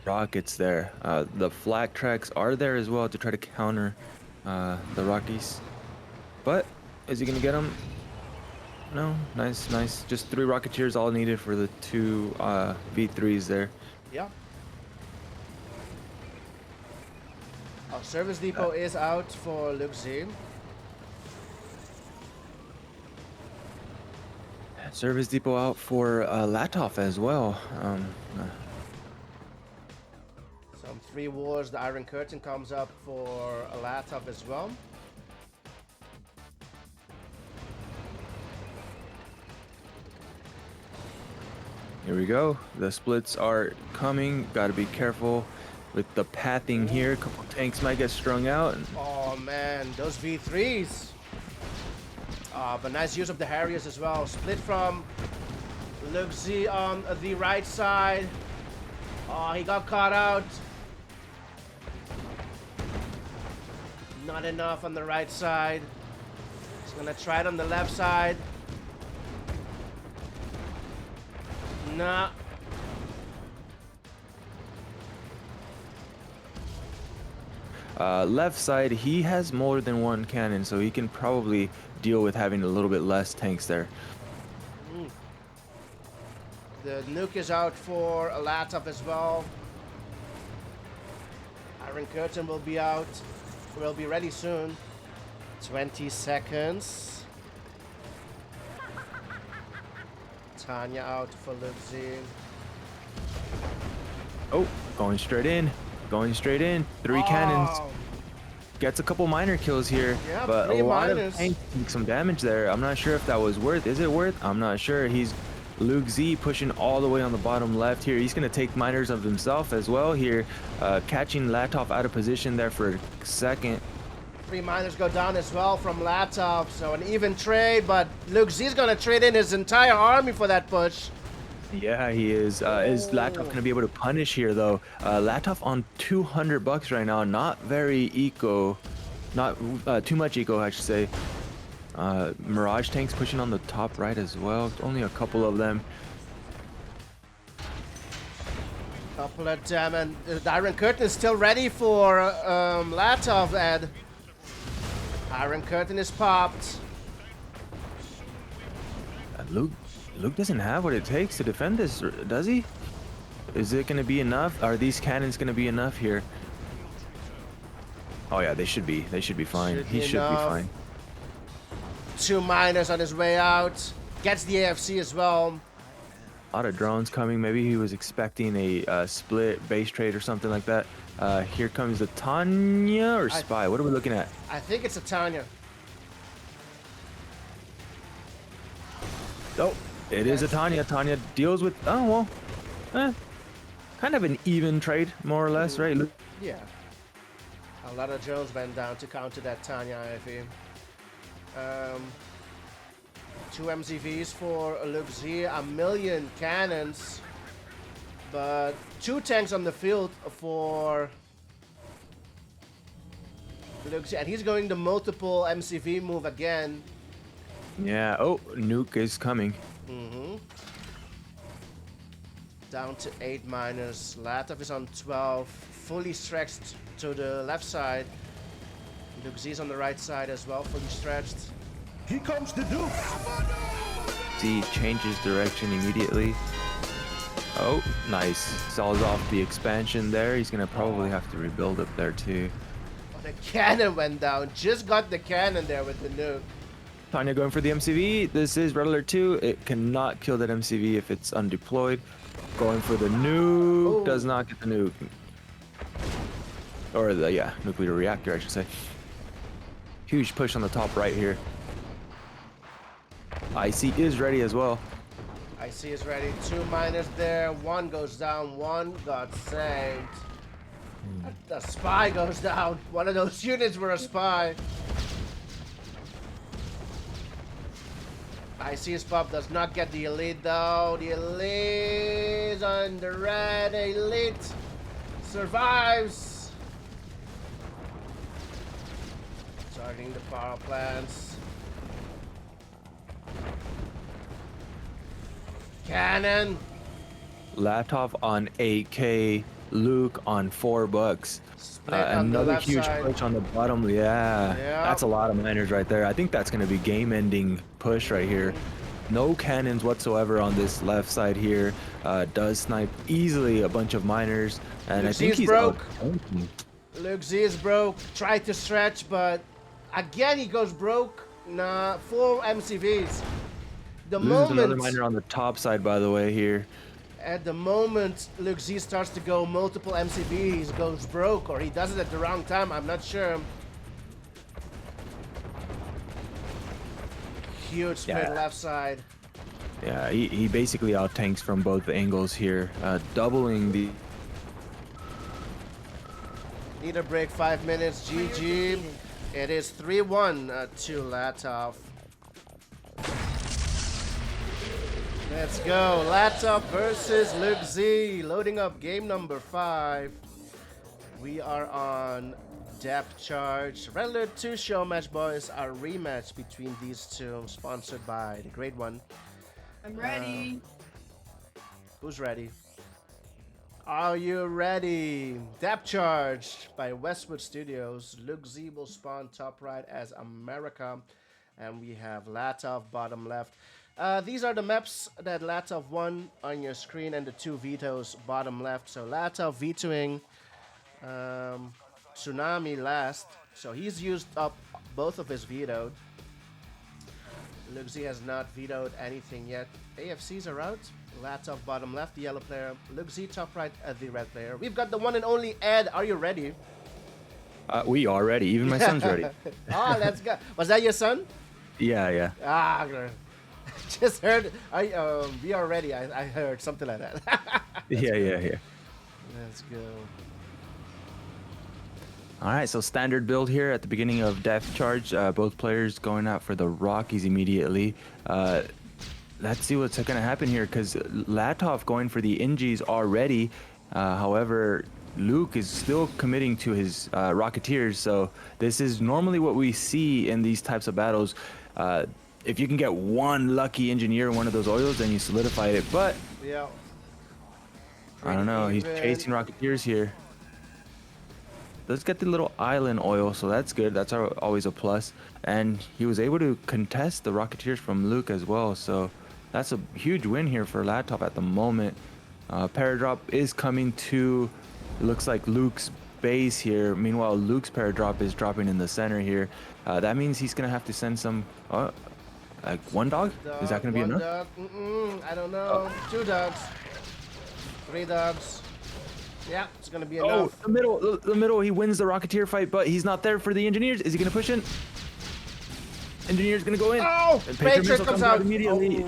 Rockets there. The flak tracks are there as well to try to counter the Rockies. But is he going to get them? No. Nice, nice. Just 3 Rocketeers all needed for the 2 V3s there. Yeah. Service depot is out for LukeZ. Service depot out for Latof as well. Some 3 wars. The Iron Curtain comes up for Latof as well. Here we go. The splits are coming. Got to be careful with the pathing here. A couple tanks might get strung out. Oh man, those V3s. But nice use of the Harriers as well. Split from LukeZ on the right side. Oh, he got caught out. Not enough on the right side. He's gonna try it on the left side. Nah. Left side, he has more than 1 cannon, so he can probably deal with having a little bit less tanks there. The nuke is out for a Latof as well. Iron Curtain will be out. Will be ready soon. 20 seconds. Tanya out for LukeZ. Oh, going straight in. Going straight in. 3 cannons. Gets a couple minor kills here, Yeah, but 3 a lot minors. of tanks take some damage there. I'm not sure if that was worth. Is it worth? I'm not sure. He's LukeZ pushing all the way on the bottom left here. He's going to take minors of himself as well here, catching Latof out of position there for a second. 3 miners go down as well from Latof, so an even trade, but LukeZ is going to trade in his entire army for that push. Yeah, he is. Is Latof going to be able to punish here, though? Latof on $200 right now. Not very eco. Not too much eco, I should say. Mirage tanks pushing on the top right as well. Only a couple of them. Couple of them, and the Iron Curtain is still ready for Latof, Ed. Iron Curtain is popped. Luke doesn't have what it takes to defend this, does he? Is it going to be enough? Are these cannons going to be enough here? Oh yeah, they should be. They should be fine. He should be fine. 2 miners on his way out. Gets the AFC as well. A lot of drones coming. Maybe he was expecting a split base trade or something like that. Here comes the Tanya or Spy. What are we looking at? I think it's a Tanya. Oh, it is a Tanya. Tanya deals with, oh, well, kind of an even trade, more or less, right? Yeah. A lot of drones went down to counter that Tanya IFE. 2 MCVs for LukeZ, 1,000,000 cannons, but 2 tanks on the field for LukeZ, and he's going the multiple MCV move again. Yeah, oh, nuke is coming. Down to 8 miners. Latof is on 12, fully stretched to the left side. LukeZ is on the right side as well, fully stretched. Here comes the Duke. Z changes direction immediately. Oh, nice. Saws off the expansion there. He's gonna probably have to rebuild up there too. Oh, the cannon went down. Just got the cannon there with the nuke. Tanya going for the MCV. This is Red Alert 2. It cannot kill that MCV if it's undeployed. Going for the nuke. Ooh. Does not get the nuke. Or the, yeah, nuclear reactor, I should say. Huge push on the top right here. IC is ready as well. IC is ready. 2 miners there. 1 goes down. 1 got saved. The spy goes down. One of those units were a spy. IC's pop does not get the elite though. The elite is on the red. Elite survives. Starting the power plants. Cannon. Latof on 8K. Luke on $4. Split on the Another left huge side. push on the bottom. Yeah, Yeah. that's a lot of miners right there. I think that's going to be game-ending push right here. No cannons whatsoever on this left side here. Does snipe easily a bunch of miners, and I think He's he's broke. out-tanking. LukeZ is broke. Tried to stretch, but again he goes broke. Nah, 4 MCVs. The Loses another moment, miner on the top side, by the way, here. at the moment LukeZ starts to go multiple MCVs, he goes broke, or he does it at the wrong time. I'm not sure. Huge split left side. Yeah, he basically out tanks from both angles here, doubling the. Need a break, 5 minutes. GG. It is 3-1 to Latof. Let's go. Latof versus LukeZ. Loading up game number 5. We are on depth charge. Regular 2 show match, boys. Our rematch between these two, sponsored by the Great One. I'm ready. Who's ready? Are you ready? Depth Charge by Westwood Studios. LukeZ will spawn top right as America. And we have Latof bottom left. These are the maps that Latof won on your screen, and the 2 vetoes bottom left. So Latof vetoing Tsunami last. So he's used up both of his vetoed. LukeZ has not vetoed anything yet. AFCs are out. Latof bottom left, the yellow player. LukeZ top right, the red player. We've got the one and only Ed. Are you ready? We are ready. Even my son's ready. Ah, let's go. Was that your son? Yeah. Ah, just heard. We are ready. I heard something like that. Yeah. Let's go. All right, so standard build here at the beginning of depth charge. Both players going out for the Rockies immediately. Let's see what's going to happen here, because Latof going for the Ingis already. However, Luke is still committing to his Rocketeers, so this is normally what we see in these types of battles. If you can get one lucky engineer in one of those oils, then you solidify it, but Yeah. I don't know. He's chasing Rocketeers here. Let's get the little island oil, so that's good. That's always a plus. And he was able to contest the Rocketeers from Luke as well, so that's a huge win here for Latof at the moment. Paradrop is coming to, it looks like Luke's base here. Meanwhile, Luke's Paradrop is dropping in the center here. That means he's going to have to send some, like 1 dog? Is that going to be enough? Dog. I don't know. 2 dogs. 3 dogs. Yeah, it's gonna be enough. Oh, the middle, he wins the Rocketeer fight, but he's not there for the Engineers. Is he gonna push in? Engineer's gonna go in. Oh, Patriot comes out immediately.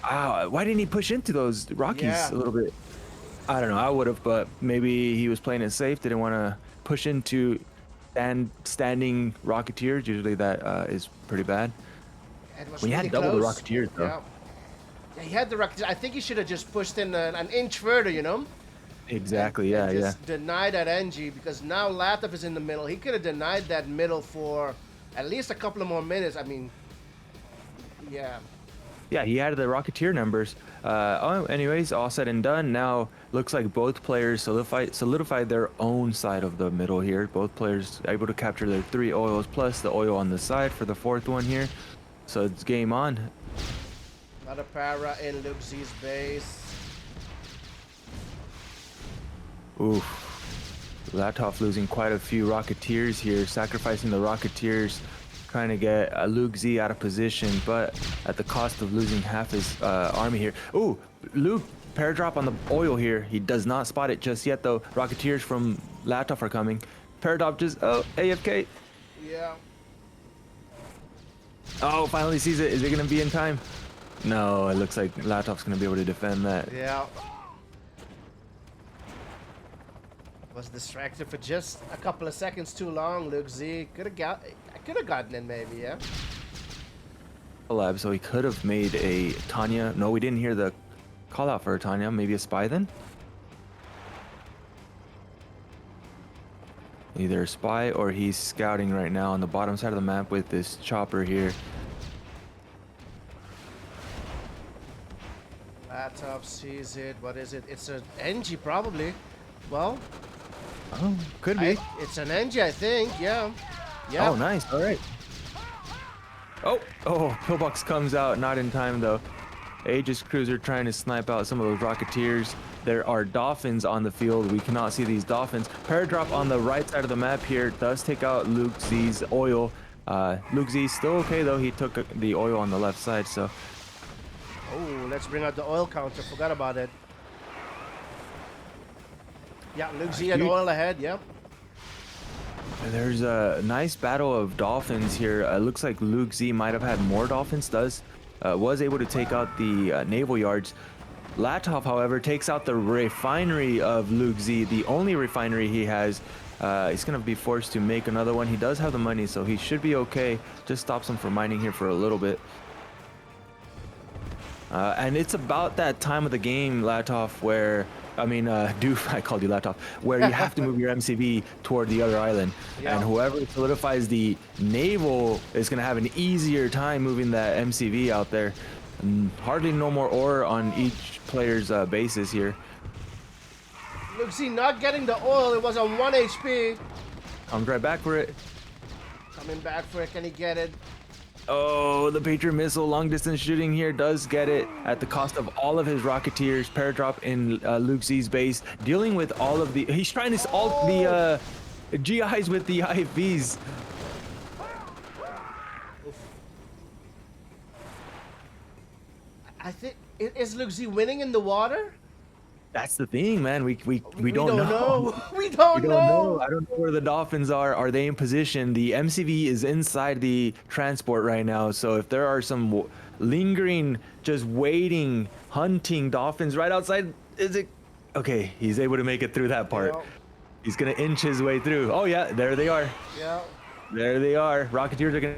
Why didn't he push into those Rockies a little bit? I don't know, I would have, but maybe he was playing it safe, didn't want to push into standing Rocketeers. Usually that is pretty bad. When you had double the Rocketeers, though. Yeah, he had the Rocketeers. I think he should have just pushed in an inch further, you know? Exactly, and just deny that NG, because now Latof is in the middle. He could have denied that middle for at least a couple of more minutes. I mean, yeah. Yeah, he had the Rocketeer numbers. Anyways, all said and done. Now looks like both players solidified their own side of the middle here. Both players able to capture their 3 oils plus the oil on the side for the 4th one here. So it's game on. Another para in LukeZ's base. Oof. Latof losing quite a few Rocketeers here, sacrificing the Rocketeers, trying to get LukeZ out of position, but at the cost of losing half his army here. Ooh, Luke, Paradrop on the oil here. He does not spot it just yet, though. Rocketeers from Latof are coming. Paradrop just, AFK. Yeah. Oh, finally sees it. Is it going to be in time? No, it looks like Latof's going to be able to defend that. Yeah. Was distracted for just a couple of seconds too long. LukeZ could have gotten in maybe, yeah. Lab, so he could have made a Tanya. No, we didn't hear the call out for a Tanya. Maybe a spy then. Either a spy or he's scouting right now on the bottom side of the map with this chopper here. Latof sees it. What is it? It's an NG probably. Well. Oh, could be. It's an NG, I think. Yeah. Yeah. Oh, nice. All right. Oh, Pillbox comes out. Not in time, though. Aegis cruiser trying to snipe out some of those Rocketeers. There are Dolphins on the field. We cannot see these Dolphins. Paradrop on the right side of the map here does take out LukeZ's oil. LukeZ still okay though. He took the oil on the left side, so. Oh, let's bring out the oil counter. Forgot about it. Yeah, LukeZ and oil ahead. Yep. There's a nice battle of Dolphins here. Looks like LukeZ might have had more Dolphins. Was able to take out the naval yards. Latof, however, takes out the refinery of LukeZ, the only refinery he has. He's going to be forced to make another one. He does have the money, so he should be okay. Just stops him from mining here for a little bit. And it's about that time of the game, Latof, where, I called you Latof, where you have to move your MCV toward the other island. Yeah. And whoever solidifies the naval is going to have an easier time moving that MCV out there. And hardly no more ore on each player's bases here. LukeZ not getting the oil. It was on 1 HP. Comes right back for it. Coming back for it. Can he get it? Oh, the Patriot missile long distance shooting here does get it at the cost of all of his Rocketeers. Paradrop in LukeZ's base, dealing with all of the. He's trying to ult the GIs with the IFVs. I think is LukeZ winning in the water? That's the thing, man. We don't know. We don't know. I don't know where the Dolphins are. Are they in position? The MCV is inside the transport right now. So if there are some lingering, just waiting, hunting Dolphins right outside, is it? Okay, he's able to make it through that part. Yeah. He's gonna inch his way through. Oh yeah, there they are. Yeah. There they are. Rocketeers are gonna.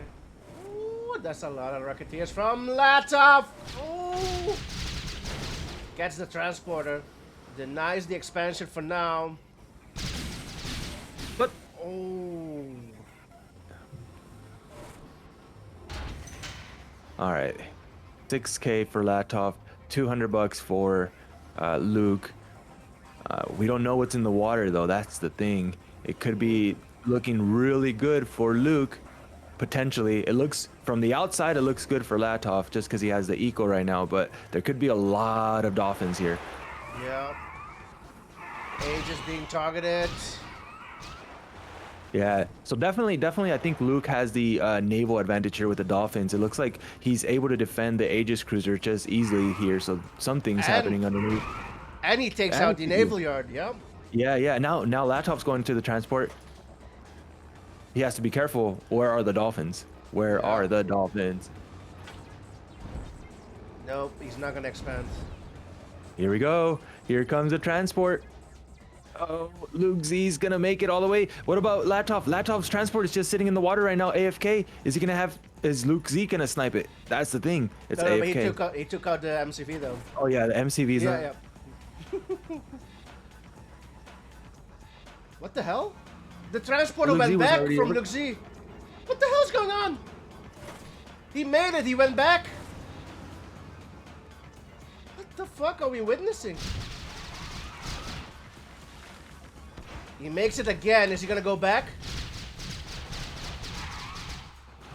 Ooh, that's a lot of Rocketeers from Latof. Ooh. Gets the transporter. Denies the expansion for now. But oh. All right. 6K for Latof, $200 for Luke. We don't know what's in the water though. That's the thing. It could be looking really good for Luke. Potentially, it looks from the outside. It looks good for Latof just because he has the eco right now. But there could be a lot of Dolphins here. Yeah. Aegis being targeted. Yeah, so definitely, I think Luke has the naval advantage here with the Dolphins. It looks like he's able to defend the Aegis cruiser just easily here. So something's happening underneath. And he takes out the naval yard. Yep. Yeah. Now Latof's going to the transport. He has to be careful. Where are the Dolphins? Where are the Dolphins? Nope, he's not gonna expand. Here we go. Here comes the transport. Oh, LukeZ's gonna make it all the way. What about Latof? Latof's transport is just sitting in the water right now, AFK. Is LukeZ gonna snipe it? That's the thing. It's AFK. But he took out the MCV though. Oh yeah, the MCV's yeah. What the hell? The transporter went back from LukeZ. What the hell's going on? He made it, he went back. What the fuck are we witnessing? He makes it again. Is he gonna go back?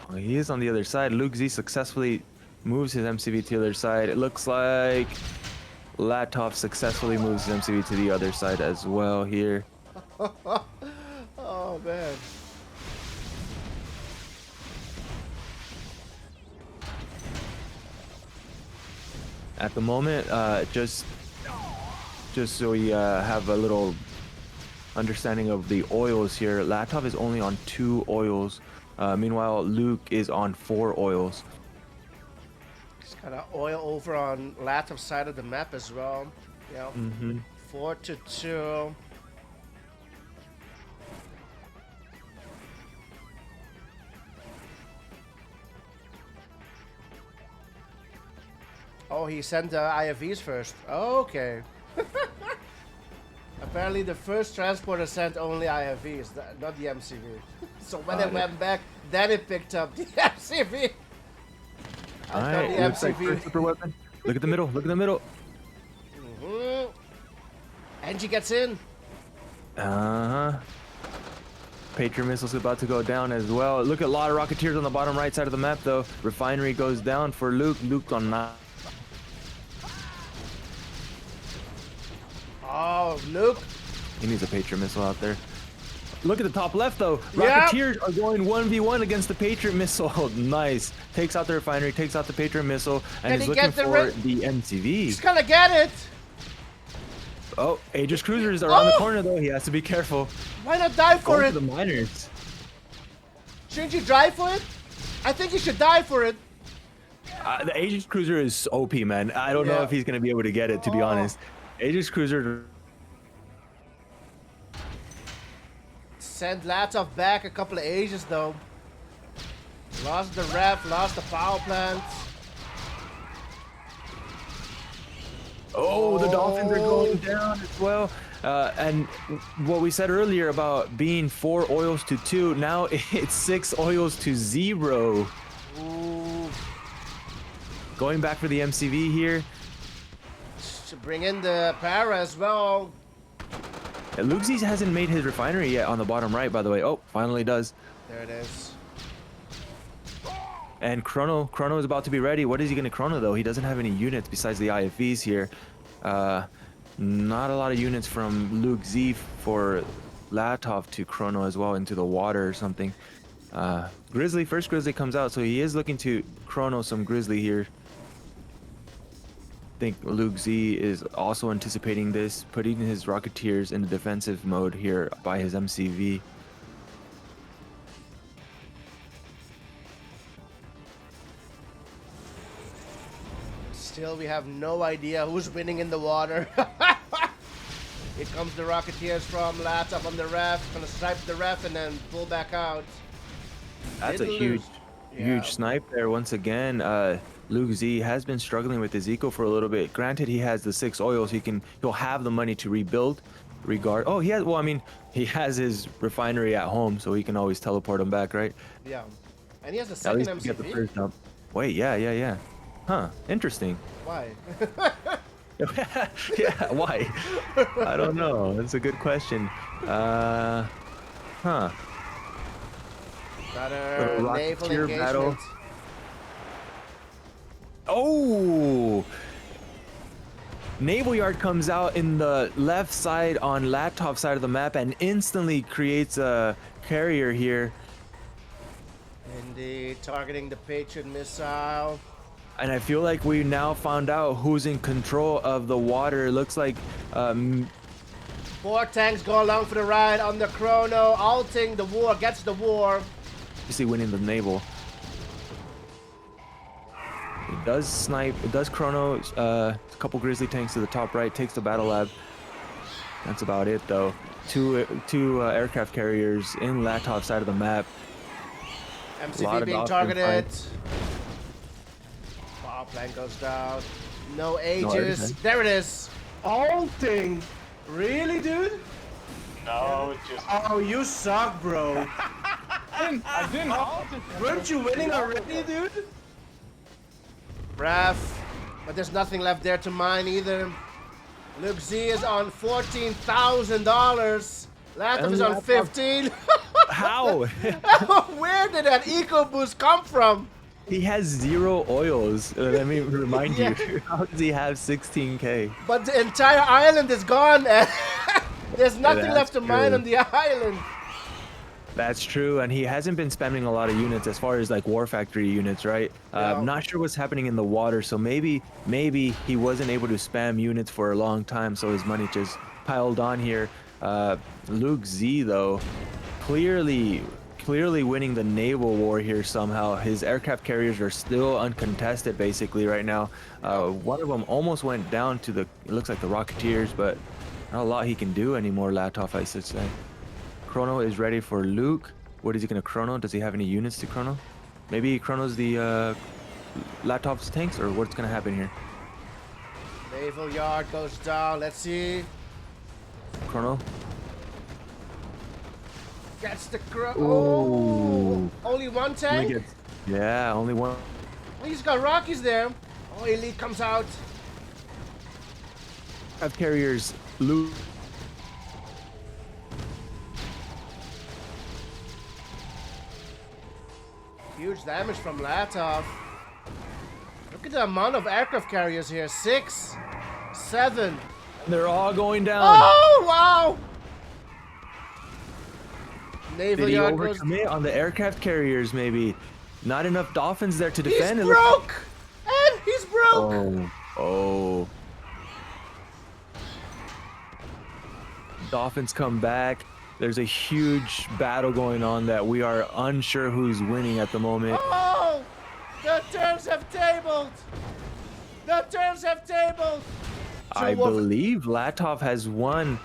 Oh, he is on the other side. LukeZ successfully moves his MCV to the other side. It looks like Latof successfully moves his MCV to the other side as well here. Oh man. At the moment, just so we have a little understanding of the oils here, Latof is only on 2 oils. Meanwhile, Luke is on 4 oils. He's got an oil over on Latof's side of the map as well. Yeah. 4-2. Oh, he sent the IFVs first. Oh, okay. Apparently, the first transporter sent only IFVs, not the MCV. So when it went back, then it picked up the MCV. I thought the MCV. Super weapon. Look at the middle. Look at the middle. Angie gets in. Patriot missile's about to go down as well. Look at a lot of Rocketeers on the bottom right side of the map, though. Refinery goes down for Luke. Luke on 9. Oh, Luke. He needs a Patriot missile out there. Look at the top left, though. Yep. Rocketeers are going 1v1 against the Patriot missile. Nice. Takes out the refinery, takes out the Patriot missile, and Can is he looking get the for the MCV. He's gonna get it. Oh, Aegis cruisers around the Oh! corner, though. He has to be careful. Why not die for Going it? for the miners. Shouldn't you drive for it? I think you should die for it. The Aegis cruiser is OP, man. I don't know Yeah. if he's going to be able to get it, to be honest. Aegis cruiser... Send Latof back a couple of ages though. Lost the ref, lost the power plant. Oh, the Dolphins are going down as well. And what we said earlier about being 4 oils to 2, now it's 6 oils to 0. Ooh. Going back for the MCV here. To bring in the para as well. LukeZ hasn't made his refinery yet on the bottom right, by the way. Oh, finally does. There it is. And Chrono is about to be ready. What is he going to Chrono, though? He doesn't have any units besides the IFVs here. Not a lot of units from LukeZ for Latof to Chrono as well into the water or something. Grizzly, first Grizzly comes out, so he is looking to Chrono some Grizzly here. I think LukeZ is also anticipating this, putting his Rocketeers in the defensive mode here by his MCV. Still, we have no idea who's winning in the water. Here comes the Rocketeers from Latof on the ref. Gonna snipe the ref and then pull back out. That's a Didn't huge, lose. huge Yeah. snipe there once again. LukeZ has been struggling with his eco for a little bit. Granted, he has the 6 oils. He'll have the money to rebuild. Oh, he has. Well, I mean, he has his refinery at home, so he can always teleport him back, right? Yeah. And he has a At second least to get the MCV. first dump. Wait, yeah. Huh? Interesting. Why? Yeah, why? I don't know. That's a good question. Huh? Got Little a naval Rocketeer engagement. battle. Oh! Naval Yard comes out in the left side on Latof's side of the map and instantly creates a carrier here. Indeed, targeting the Patriot missile. And I feel like we now found out who's in control of the water. It looks like 4 tanks go along for the ride on the Chrono, ulting the war, gets the war. obviously winning the naval. It does snipe, it does Chrono, a couple Grizzly tanks to the top right, takes the battle lab. That's about it though. Two aircraft carriers in Latof's side of the map. MCV being targeted. Power plant goes down. No ages. everything. There it is. Ulting. Really, dude? No, it just. Oh, you suck, bro. I didn't halt it. Weren't you winning already, dude? Ref. But there's nothing left there to mine either. LukeZ is on $14,000. Latof is on 15. How? Where did that eco boost come from? He has 0 oils. Let me remind Yeah. you. How does he have 16k? But the entire island is gone. And there's nothing that's left to mine true. on the island. That's true, and he hasn't been spamming a lot of units as far as like War Factory units, right? Yeah. I'm not sure what's happening in the water, so maybe he wasn't able to spam units for a long time, so his money just piled on here. LukeZ though, clearly winning the naval war here somehow. His aircraft carriers are still uncontested basically right now. One of them almost went down to it looks like the Rocketeers, but not a lot he can do anymore, Latof, I should say. Chrono is ready for Luke. What is he gonna Chrono? Does he have any units to Chrono? Maybe he Chronos the Latof's tanks, or what's gonna happen here? Naval yard goes down. Let's see. Chrono. Gets the Chrono. Ooh. Oh, only one tank? Yeah, only one. Oh, he's got Rockies there. Oh, Elite comes out. Have carriers. Luke. Huge damage from Latof. Look at the amount of aircraft carriers here. 6, 7. They're all going down. Oh, wow! Naval Did he yard goes. overcommit on the aircraft carriers? Maybe. Not enough dolphins there to He's defend. It broke! And he's broke! Oh. Dolphins come back. There's a huge battle going on that we are unsure who's winning at the moment. Oh! The turns have tabled! The turns have tabled! I believe Latof has won,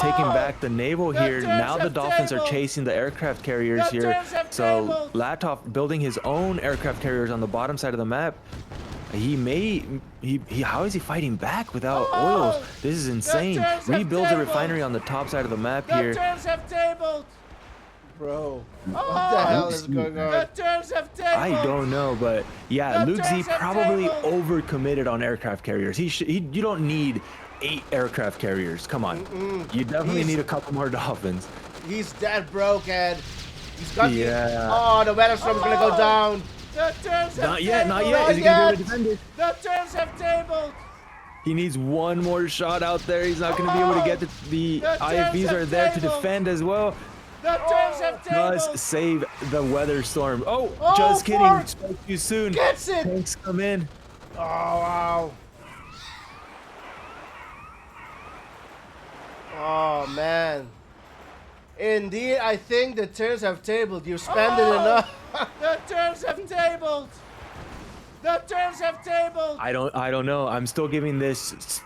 taking back the naval here. Now the Dolphins are chasing the aircraft carriers here. So Latof building his own aircraft carriers on the bottom side of the map. How is he fighting back without oils? This is insane. Rebuilds a refinery on the top side of the map here. The turns have tabled! Bro, what the hell is going on? The turns have tabled! I don't know, but yeah, LukeZ probably overcommitted on aircraft carriers. You don't need 8 aircraft carriers. Come on. You definitely need a couple more dolphins. He's dead broke, and he's got the weather storm's gonna go down. The turns have Not yet. Is he gonna be able to defend it? The turns have tabled. He needs one more shot out there. He's not gonna be able to get the IFVs are there to defend as well. The turns have tabled. Must save the weather storm. Oh, just kidding. Spoke too soon. Gets it. Tanks come in. Oh, wow. Oh, man. Indeed, I think the turns have tabled. You spent it enough. The turns have tabled. The turns have tabled. I don't know. I'm still giving this.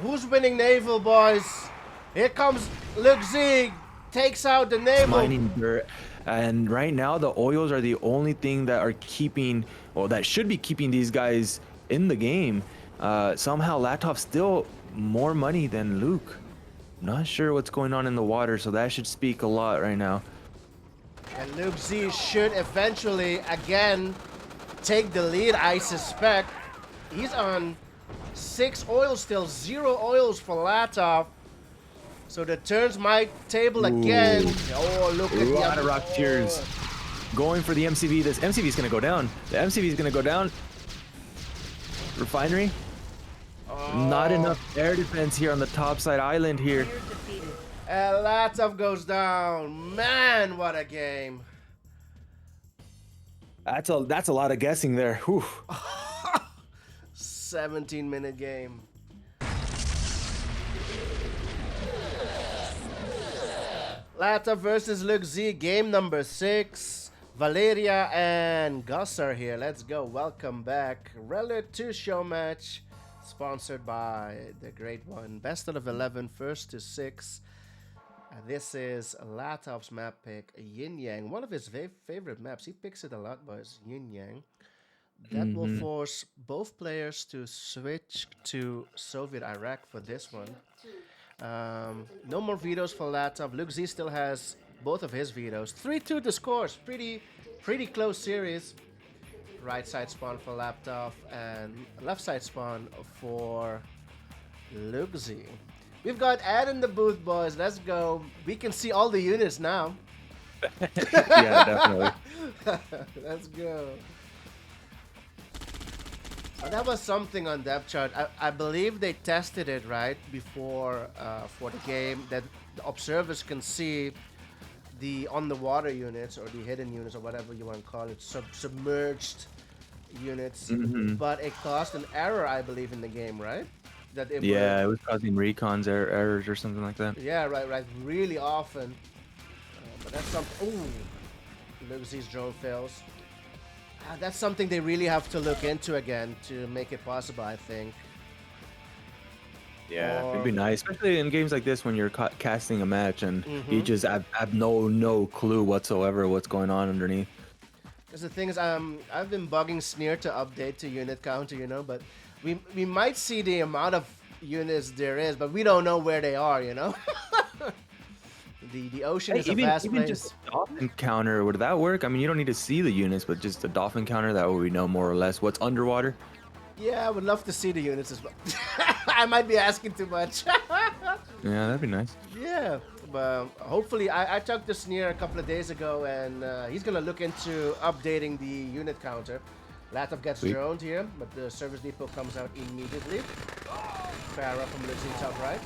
Who's winning naval, boys? Here comes LukeZ. Takes out the naval. Mining dirt. And right now, the oils are the only thing that are keeping, well, that should be keeping these guys in the game. Somehow, Latof's still more money than Luke. Not sure what's going on in the water, so that should speak a lot right now. And LukeZ should eventually, again, take the lead, I suspect. He's on 6 oils still, 0 oils for Latof. So the turns might table again. Oh, look at A lot the of Rocketeers going for the MCV. This MCV is going to go down. The MCV is going to go down. Refinery. Not enough air defense here on the topside island here. And Latof goes down. Man, what a game. That's a lot of guessing there. Whew. 17-minute game. Latof versus LukeZ, game number 6. Valeria and Gus are here. Let's go. Welcome back. Relative show match. Sponsored by the great one. Best out of 11, first to 6. This is Latof's map pick, Yinyang. One of his favorite maps. He picks it a lot, boys. Yinyang. That will force both players to switch to Soviet Iraq for this one. No more vetoes for Latof. LukeZ still has both of his vetoes. 3-2 the scores. Pretty close series. Right side spawn for Latof and left side spawn for LukeZ. We've got Ed in the booth, boys. Let's go. We can see all the units now. Yeah, definitely. Let's go. That was something on depth chart. I believe they tested it right before for the game that the observers can see the on the water units or the hidden units or whatever you want to call it, submerged units. But it caused an error, I believe, in the game, right? That it it was causing recons errors or something like that. Yeah, right. Really often. But that's something. Ooh, LukeZ's drone fails. That's something they really have to look into again to make it possible, I think. Yeah, it'd be nice, especially in games like this when you're casting a match and you just have no clue whatsoever what's going on underneath. Because the thing is, I've been bugging Sneer to update to unit counter, you know, but we might see the amount of units there is, but we don't know where they are, you know. The ocean is a vast place. Just a dolphin counter, would that work? I mean, you don't need to see the units, but just a dolphin counter, that way we know more or less what's underwater. Yeah, I would love to see the units as well. I might be asking too much. Yeah, that'd be nice. Yeah, but hopefully, I talked to Sneer a couple of days ago, and he's gonna look into updating the unit counter. Latov gets Sweet. droned here, but the service depot comes out immediately. Para from LukeZ top right.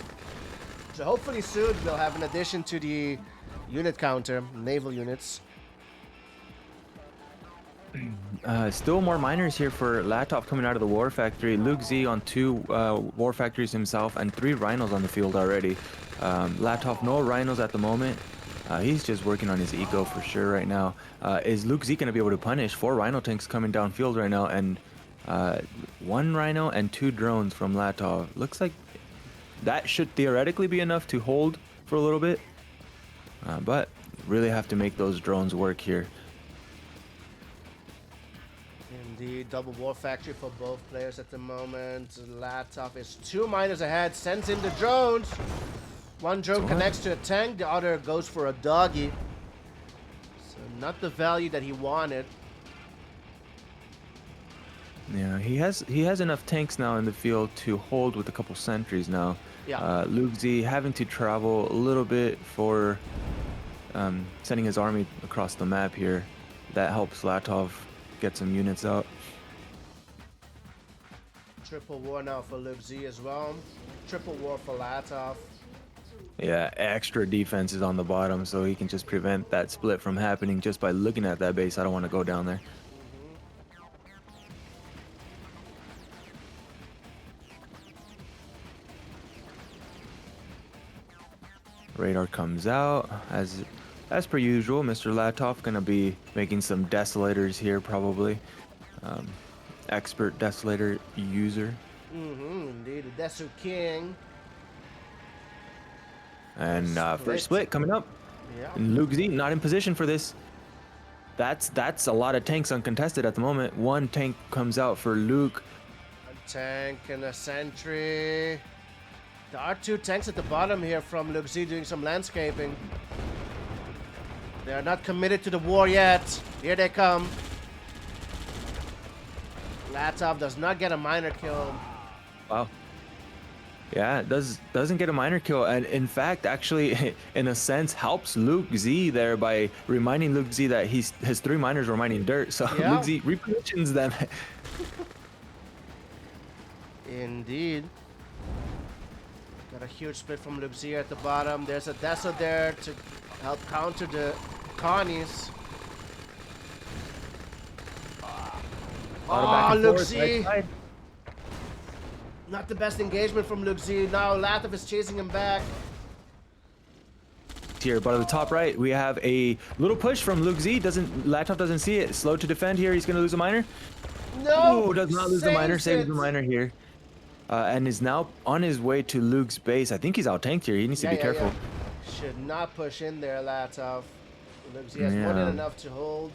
So hopefully soon they'll have an addition to the unit counter, naval units. Still more miners here for Latof coming out of the war factory. LukeZ on 2 war factories himself and 3 rhinos on the field already. Latof no rhinos at the moment. He's just working on his eco for sure right now. Is LukeZ going to be able to punish 4 rhino tanks coming downfield right now, and 1 rhino and 2 drones from Latof? Looks like that should theoretically be enough to hold for a little bit, but really have to make those drones work here. Indeed, double war factory for both players at the moment. Latov is 2 miners ahead, sends in the drones. 1 drone connects to a tank, the other goes for a doggy. So not the value that he wanted. Yeah, he has enough tanks now in the field to hold with a couple sentries now. Yeah. LukeZ having to travel a little bit for sending his army across the map here. That helps Latov get some units out. Triple war now for LukeZ as well. Triple war for Latov. Yeah, extra defense is on the bottom, so he can just prevent that split from happening just by looking at that base. I don't want to go down there. Radar comes out as per usual. Mr. Latof gonna be making some desolators here probably. Expert desolator user. Indeed, the Desu King. And first split coming up. Yeah. And LukeZ not in position for this. That's a lot of tanks uncontested at the moment. 1 tank comes out for Luke. A tank and a sentry. There are 2 tanks at the bottom here from LukeZ doing some landscaping. They are not committed to the war yet. Here they come. Latov does not get a miner kill. Wow. Yeah, it doesn't get a miner kill, and in fact, actually, in a sense, helps LukeZ there by reminding LukeZ that his 3 miners were mining dirt. So Yeah. LukeZ repositions them. Indeed. Got a huge split from LukeZ at the bottom. There's a Deso there to help counter the Connies. Oh, LukeZ! Not the best engagement from LukeZ. Now Latov is chasing him back. Here, but at the top right, we have a little push from LukeZ. Latov doesn't see it. Slow to defend here. He's gonna lose a miner. No! Ooh, does not lose the miner. Saves it. the miner here. And is now on his way to Luke's base. I think he's out tanked here. He needs to be careful. Yeah. Should not push in there, Latov. LukeZ has more than enough to hold.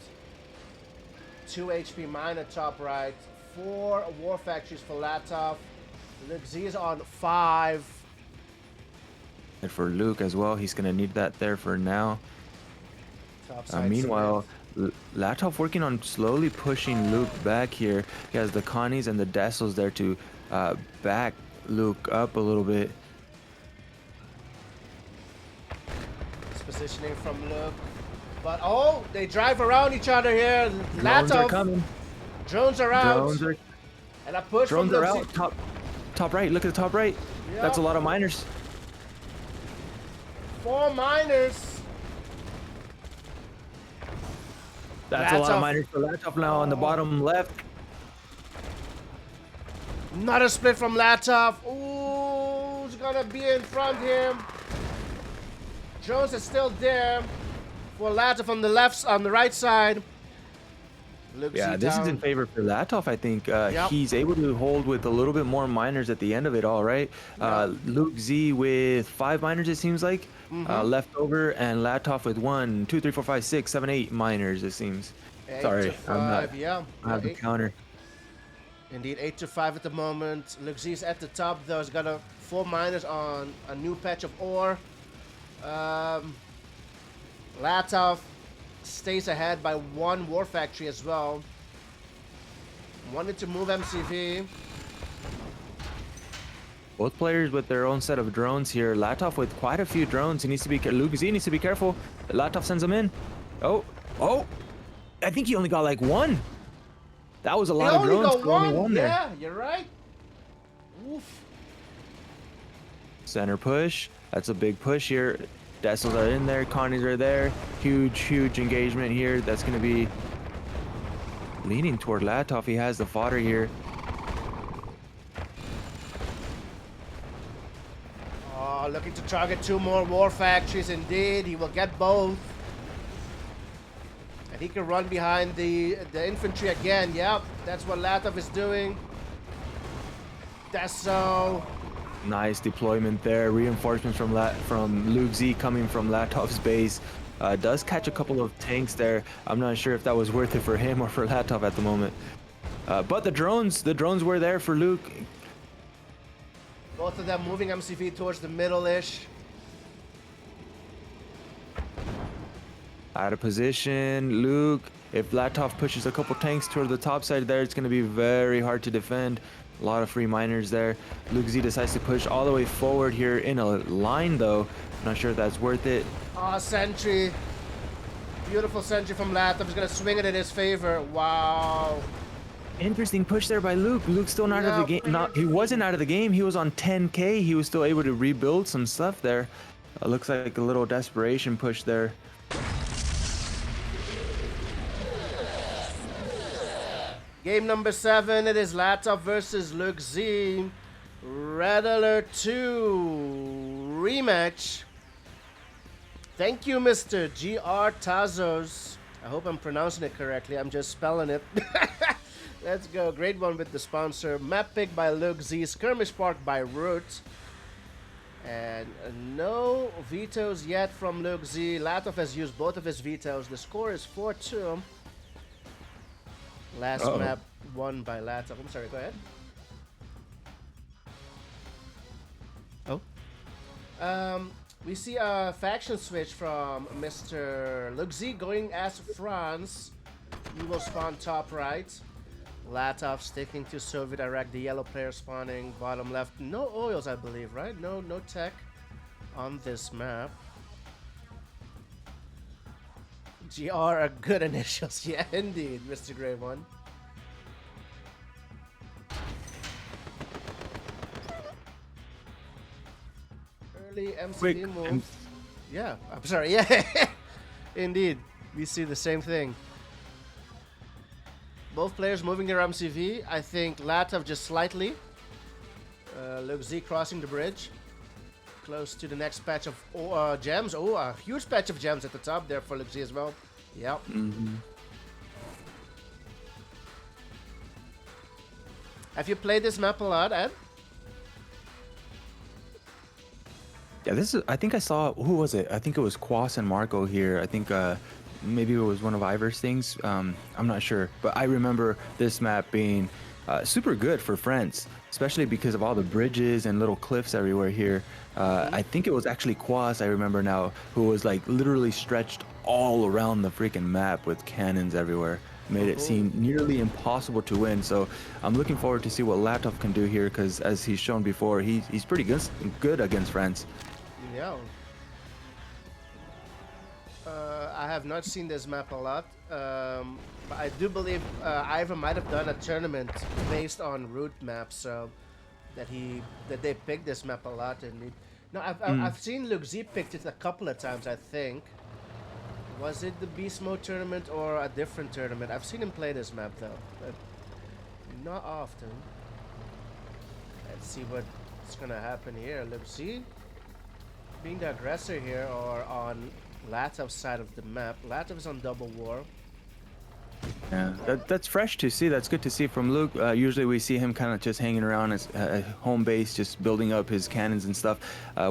2 HP miner top right. 4 war factories for Latov. LukeZ is on 5. And for Luke as well, he's gonna need that there for now. Topside Meanwhile, Latov working on slowly pushing Luke back here. He has the Connies and the Dessels there to back Luke up a little bit. It's positioning from Luke. But oh, they drive around each other here. Drones are Latov. coming. Drones are out. Drones are, And a push drones from are LukeZ. out. Top right. Look at the top right. Yeah. That's a lot of miners. 4 miners. That's a lot of Latov. miners for Latov now on the bottom left. Another split from Latov. Ooh, who's gonna be in front here? Jones is still there for Latov on the left, on the right side. Yeah, this is in favor for Latov, I think. He's able to hold with a little bit more miners at the end of it all, right? LukeZ with 5 miners, it seems like, left over, and Latov with 1, 2, 3, 4, 5, 6, 7, 8 miners, it seems. 8 Sorry, to 5, I have the counter. Indeed, 8 to 5 at the moment. LukeZ is at the top, though. He's got 4 miners on a new patch of ore. Latov stays ahead by 1 war factory as well. Wanted to move MCV. Both players with their own set of drones here. Latov with quite a few drones. He needs to be LukeZ needs to be careful. Latov sends him in. Oh, I think he only got like 1. That was a They lot of only drones go for only one. one there. Yeah, you're right. Oof. Center push. That's a big push here. Dessels are in there. Connies are there. Huge engagement here. That's going to be leaning toward Latof. He has the fodder here. Oh, looking to target 2 more war factories. Indeed, he will get both. And he can run behind the infantry again. Yep, that's what Latof is doing. Desso. Nice deployment there. Reinforcements from LukeZ coming from Latof's base. Does catch a couple of tanks there. I'm not sure if that was worth it for him or for Latof at the moment. But the drones were there for Luke. Both of them moving MCV towards the middle-ish. Out of position, Luke. If Latof pushes a couple tanks toward the top side there, it's going to be very hard to defend. A lot of free miners there. LukeZ decides to push all the way forward here in a line, though. Not sure if that's worth it. Ah, sentry. Beautiful sentry from Latof. He's going to swing it in his favor. Wow. Interesting push there by Luke. Luke's still not out of the game. He wasn't out of the game. He was on 10K. He was still able to rebuild some stuff there. Looks like a little desperation push there. Game number 7. It is Latof versus LukeZ. Red Alert 2 rematch. Thank you, Mr. GR Tazos. I hope I'm pronouncing it correctly. I'm just spelling it. Let's go. Great one with the sponsor. Map pick by LukeZ. Skirmish Park by Root. And no vetoes yet from LukeZ. Latof has used both of his vetoes. The score is 4-2. Last map won by Latof. I'm sorry, go ahead. Oh. We see a faction switch from Mr. LukeZ going as France. He will spawn top right. Latof sticking to Soviet Iraq. The yellow player spawning bottom left. No oils, I believe, right? No tech on this map. GR are good initials. Yeah, indeed, Mr. Grey One. Early MCV move. Yeah, I'm sorry. Yeah, indeed. We see the same thing. Both players moving their MCV. I think Latof just slightly. LukeZ crossing the bridge. Close to the next patch of gems. Oh, a huge patch of gems at the top there for LukeZ as well. Yep. Have you played this map a lot, Ed? Yeah, I think I saw, who was it? I think it was Quas and Marco here. I think maybe it was one of Ivor's things. I'm not sure. But I remember this map being super good for friends, especially because of all the bridges and little cliffs everywhere here. I think it was actually Quas, I remember now, who was like literally stretched all around the freaking map with cannons everywhere. Made it seem nearly impossible to win. So I'm looking forward to see what Latof can do here, because as he's shown before, he's pretty good against friends. Yeah. I have not seen this map a lot, but I do believe Ivor might have done a tournament based on route maps, so that they picked this map a lot. And I've seen LukeZ picked it a couple of times, I think. Was it the Beast Mode tournament or a different tournament? I've seen him play this map though, but not often. Let's see what's gonna happen here. LukeZ being the aggressor here, or on Latof's side of the map. Latof is on double war. Yeah, that's fresh to see. That's good to see from Luke. Usually we see him kind of just hanging around his home base, just building up his cannons and stuff.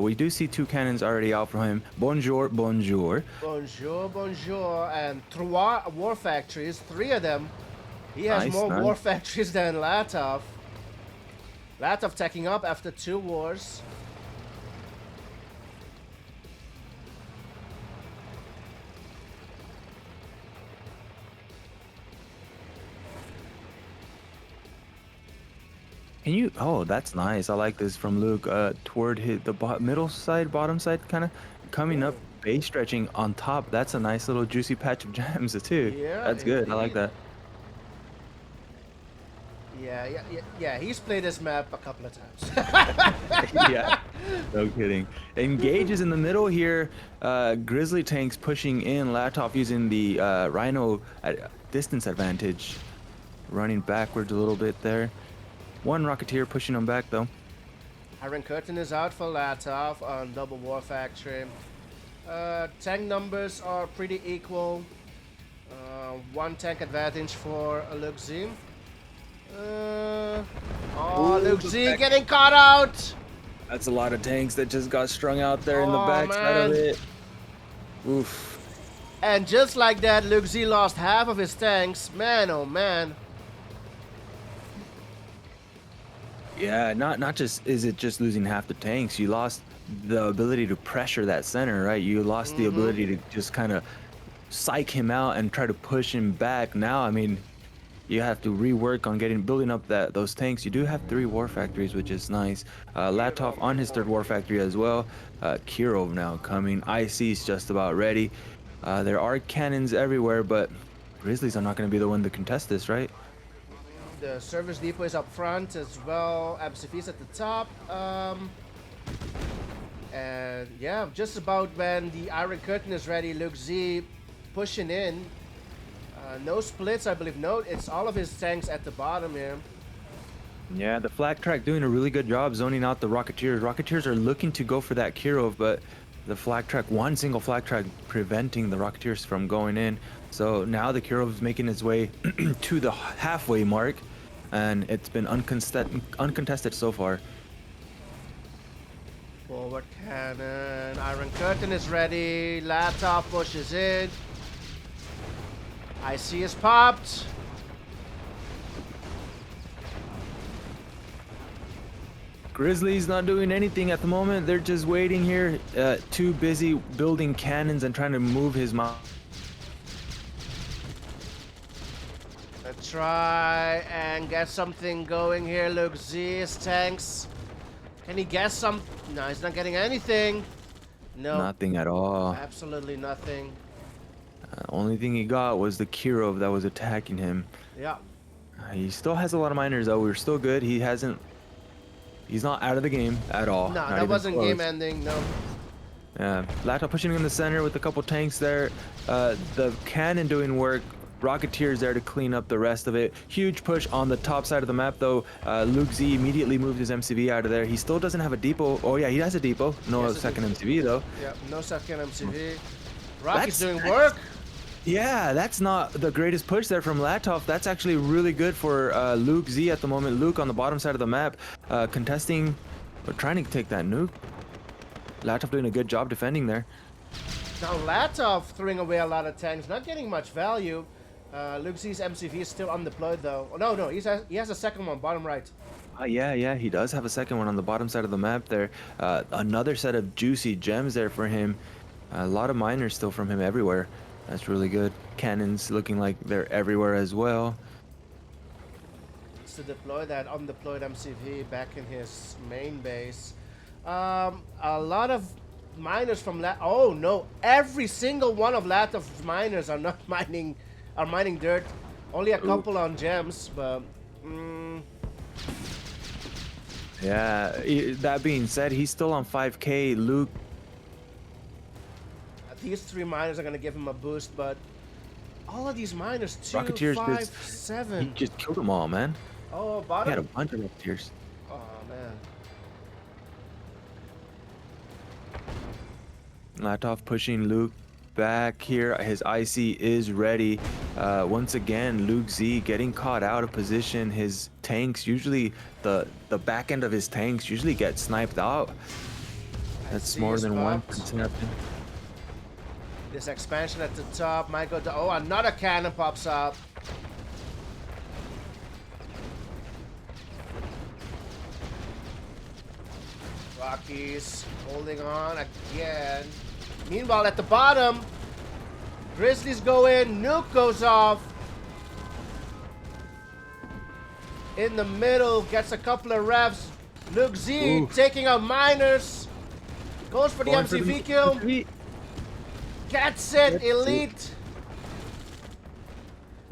We do see 2 cannons already out from him. Bonjour, bonjour. Bonjour, bonjour. And 3 war factories, 3 of them. He has more war factories than Latof. Latof taking up after 2 wars. Can you? Oh, that's nice. I like this from Luke. Toward the middle side, bottom side, kind of coming up, base stretching on top. That's a nice little juicy patch of gems too. Yeah, that's good. indeed. I like that. Yeah. He's played this map a couple of times. Yeah, no kidding. Engage is in the middle here. Grizzly tanks pushing in. Latof using the Rhino at distance advantage, running backwards a little bit there. One Rocketeer pushing him back though. Iron Curtain is out for Latof on Double War Factory. Tank numbers are pretty equal. One tank advantage for LukeZ. LukeZ getting caught out! That's a lot of tanks that just got strung out there in the Oh, backside of man. it. Oof. And just like that, LukeZ lost half of his tanks. Man, oh man. Yeah, not just is it just losing half the tanks. You lost the ability to pressure that center, right? You lost the ability to just kind of psych him out and try to push him back. Now, I mean, you have to rework on building up those tanks. You do have 3 war factories, which is nice. Latof on his 3rd war factory as well. Kirov now coming. IC's just about ready. There are cannons everywhere, but Grizzlies are not going to be the one to contest this, right? The service depot is up front as well. MCV's at the top. And yeah, just about when the Iron Curtain is ready, LukeZ pushing in. No splits, I believe. No, it's all of his tanks at the bottom here. Yeah, the flag track doing a really good job zoning out the Rocketeers. Rocketeers are looking to go for that Kirov, but the flag track, one single flag track preventing the Rocketeers from going in. So now the Kirov is making its way to the halfway mark, and it's been uncontested so far. Forward cannon. Iron Curtain is ready. Latof pushes in. IC is popped. Grizzlies not doing anything at the moment. They're just waiting here. Too busy building cannons and trying to move his mount. Let's try and get something going here. LukeZ's tanks. Can he get some? No, he's not getting anything. No. Nothing at all. Absolutely nothing. Only thing he got was the Kirov that was attacking him. Yeah. He still has a lot of miners though. We're still good. He's not out of the game at all. No, Not that even wasn't close. game ending. No. Yeah, Latof pushing in the center with a couple tanks there. The cannon doing work. Rocketeers there to clean up the rest of it. Huge push on the top side of the map though. LukeZ immediately moved his MCV out of there. He still doesn't have a depot. Oh yeah, he has a depot. No second MCV though. Yeah, no second MCV. Rocky's doing work. Yeah, that's not the greatest push there from Latof. That's actually really good for LukeZ at the moment. Luke on the bottom side of the map, contesting or trying to take that nuke. Latof doing a good job defending there. Now Latof throwing away a lot of tanks, not getting much value. LukeZ's MCV is still undeployed though. Oh, no, he has a second one, bottom right. Yeah, he does have a second one on the bottom side of the map there. Another set of juicy gems there for him. A lot of miners still from him everywhere. That's really good. Cannons looking like they're everywhere as well. Needs to deploy that undeployed MCV back in his main base. A lot of miners from oh no, every single one of Latof's miners are not mining, are mining dirt. Only a couple on gems, but yeah, that being said, he's still on 5k. Luke, these 3 miners are gonna give him a boost, but all of these miners, 2, Rocketeers 5, just, 7. he just killed them all, man. Oh, He bottom. had a bunch of Rocketeers. Oh man. Latof pushing Luke back here. His IC is ready. Once again, LukeZ getting caught out of position. His tanks, usually the back end of his tanks usually get sniped out. That's IC more is than one popped. conception. This expansion at the top might go to. Oh, another cannon pops up. Rockies holding on again. Meanwhile, at the bottom, Grizzlies go in, nuke goes off. In the middle, gets a couple of reps. LukeZ Ooh. taking out miners. Goes for the Going for MCV kill. MCV. Gets it, Gets elite.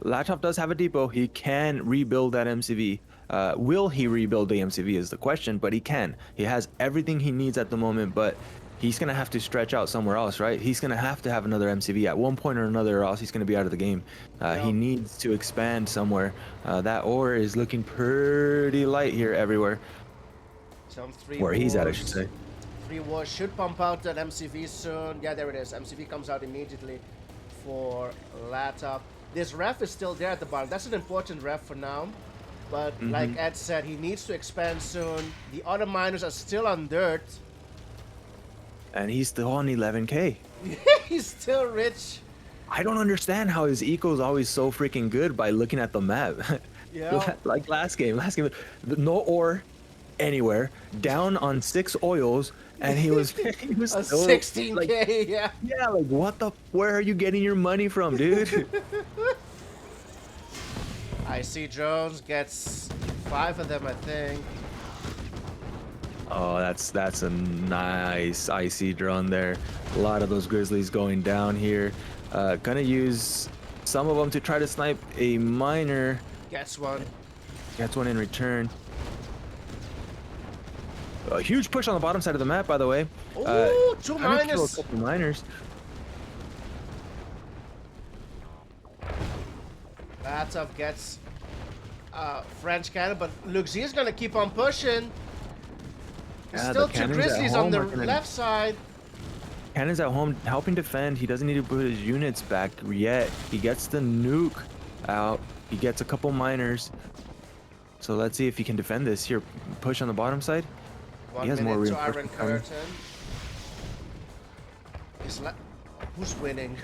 Latof does have a depot. He can rebuild that MCV. Will he rebuild the MCV is the question, but he can. He has everything he needs at the moment, but he's going to have to stretch out somewhere else, right? He's going to have another MCV at one point or another, or else he's going to be out of the game. He needs to expand somewhere. That ore is looking pretty light here everywhere. Some 3 Where he's at, I wars. should say. 3 wars should pump out that MCV soon. Yeah, there it is. MCV comes out immediately for Latof. This ref is still there at the bottom. That's an important ref for now. But like Ed said, he needs to expand soon. The other miners are still on dirt. And he's still on 11K. He's still rich. I don't understand how his eco is always so freaking good by looking at the map. Yeah. Like last game, no ore anywhere, down on 6 oils, and he was A still, 16K, like, yeah. yeah, like where are you getting your money from, dude? I see Jones gets 5 of them, I think. Oh, that's a nice icy drone there. A lot of those grizzlies going down here. Gonna use some of them to try to snipe a miner. Gets one. Gets one in return. A huge push on the bottom side of the map, by the way. Ooh, 2 trying to kill minus. a couple miners. Latof gets French cannon, but LukeZ is gonna keep on pushing. There's Yeah, still the 2 cannons at grizzlies on home the are gonna- left side. Cannon's at home helping defend. He doesn't need to put his units back yet. He gets the nuke out. He gets a couple miners. So let's see if he can defend this. Here, push on the bottom side. 1 He has more minute to Iron reinforcements coming. Curtain. Who's winning?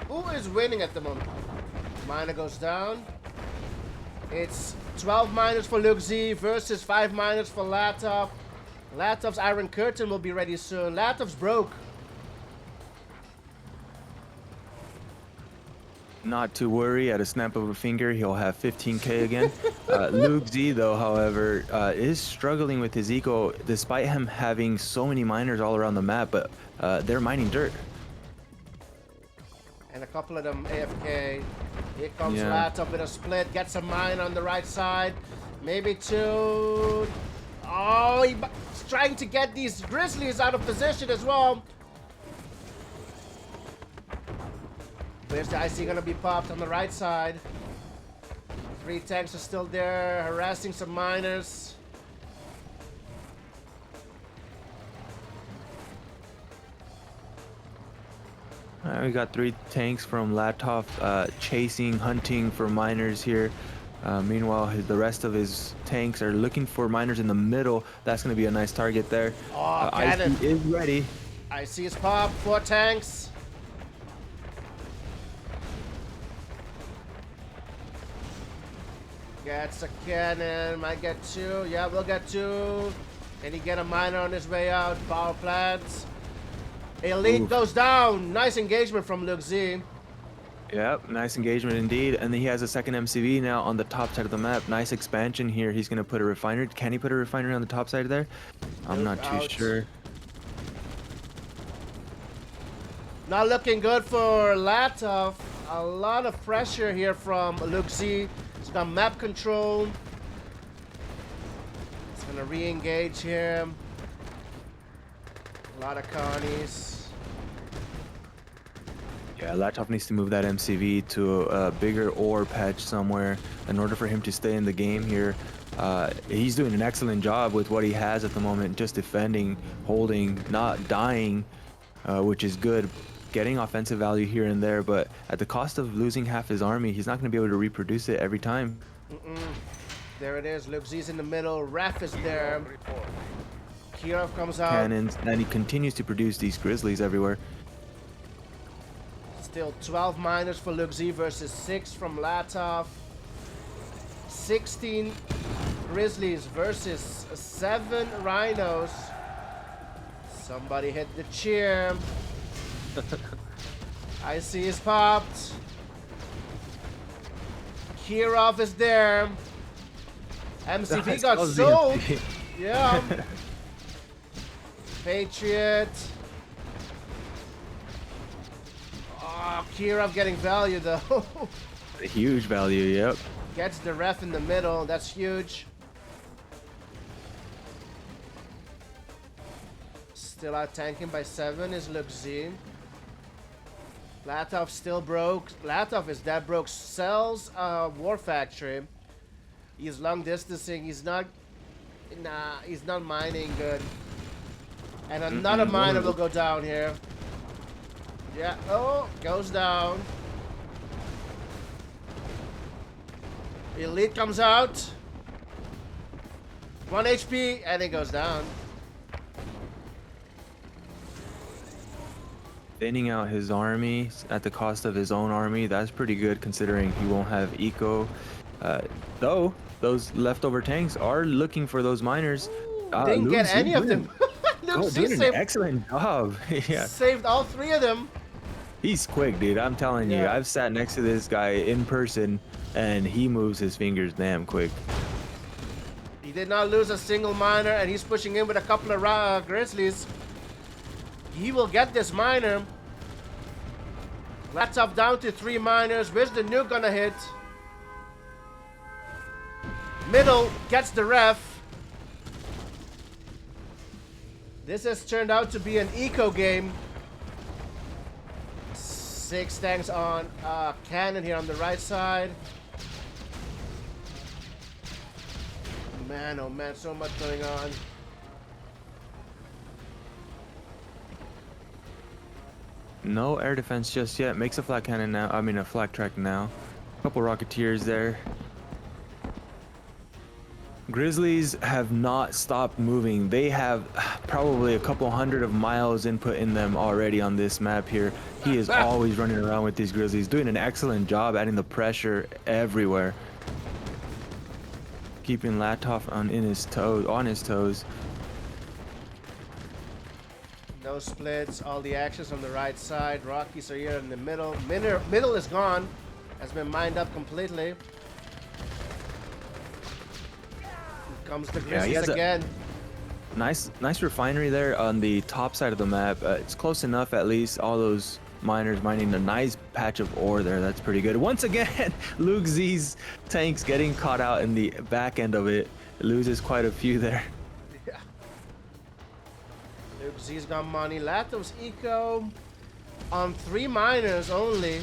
Who is winning at the moment? Miner goes down. It's 12 miners for LukeZ versus 5 miners for Latof. Latof's Iron Curtain will be ready soon. Latof's broke. Not to worry, at a snap of a finger, he'll have 15K again. LukeZ, though, however, is struggling with his eco, despite him having so many miners all around the map, but they're mining dirt. And a couple of them AFK. Here comes Yeah. Latof with a split. Gets a mine on the right side. Maybe 2. Oh, he's trying to get these grizzlies out of position as well. Where's the IC gonna be popped on the right side? 3 tanks are still there, harassing some miners. We got 3 tanks from Latof chasing, hunting for miners here. Meanwhile, the rest of his tanks are looking for miners in the middle. That's going to be a nice target there. Oh, cannon. IC is ready. IC is popped, 4 tanks. Gets a cannon, might get 2. Yeah, we'll get 2. Can he get a miner on his way out? Power plants. Elite Oof. goes down. Nice engagement from LukeZ. Yep, nice engagement indeed. And then he has a second MCV now on the top side of the map. Nice expansion here. He's going to put a refinery. Can he put a refinery on the top side there? I'm not too Out. sure. Not looking good for Latof. A lot of pressure here from LukeZ. He's got map control. He's gonna re-engage him. A lot of Connies. Yeah, Latof needs to move that MCV to a bigger ore patch somewhere in order for him to stay in the game here. He's doing an excellent job with what he has at the moment, just defending, holding, not dying, which is good. Getting offensive value here and there, but at the cost of losing half his army, he's not going to be able to reproduce it every time. There it is. LukeZ's in the middle. Raf is there. Kirov comes out. Cannons, and he continues to produce these grizzlies everywhere. Still 12 miners for LukeZ versus 6 from Latof. 16 grizzlies versus 7 rhinos. Somebody hit the cheer. IC is popped. Kirov is there. MCV Nice. got That was the sold. MCV. Yeah. Patriot. Oh, Kirov getting value though. A huge value, yep. Gets the ref in the middle. That's huge. Still out tanking by 7 is LukeZ. Latof still broke. Latof is dead broke. Sells War Factory. He's long distancing. He's not. Nah, he's not mining good. And another miner will go down here. Yeah. Oh, goes down. Elite comes out. 1 HP and it goes down. Thinning out his army at the cost of his own army. That's pretty good considering he won't have eco. Though those leftover tanks are looking for those miners. Didn't get any of them. Doing an excellent job. Yeah. Saved all 3 of them. He's quick, dude. I'm telling you. I've sat next to this guy in person, and he moves his fingers damn quick. He did not lose a single miner, and he's pushing in with a couple of Grizzlies. He will get this miner. Latof down to 3 miners. Where's the nuke gonna hit? Middle gets the ref. This has turned out to be an eco game. 6 tanks on cannon here on the right side. Man, oh man, so much going on. No air defense just yet. Makes a flak cannon now. I mean, a flak track now. Couple Rocketeers there. Grizzlies have not stopped moving. They have probably a couple hundred of miles input in them already on this map here. He is always running around with these Grizzlies, doing an excellent job adding the pressure everywhere. Keeping Latof on his toes. No splits, all the actions on the right side. Rockies are here in the middle. Middle is gone. Has been mined up completely. Comes the Grizzlies again. Nice refinery there on the top side of the map. It's close enough at least. All those miners mining a nice patch of ore there. That's pretty good. Once again, LukeZ's tanks getting caught out in the back end of it. Loses quite a few there. Yeah. LukeZ's got money. Latof's eco on 3 miners only.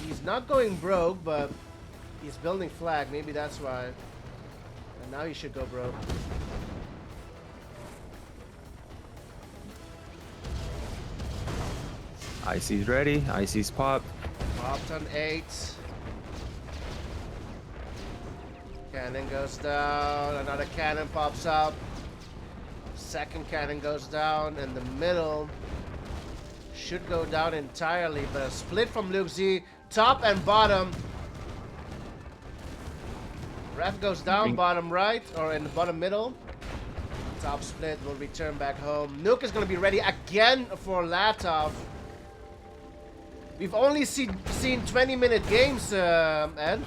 He's not going broke, but he's building flag. Maybe that's why. And now he should go broke. IC's ready. IC's popped. Popped on 8. Cannon goes down. Another cannon pops up. Second cannon goes down. And the middle should go down entirely. But a split from LukeZ. Top and bottom. Ref goes down bottom right. Or in the bottom middle. Top split will return back home. Nuke is going to be ready again for Latof. We've only seen 20-minute games, Ed.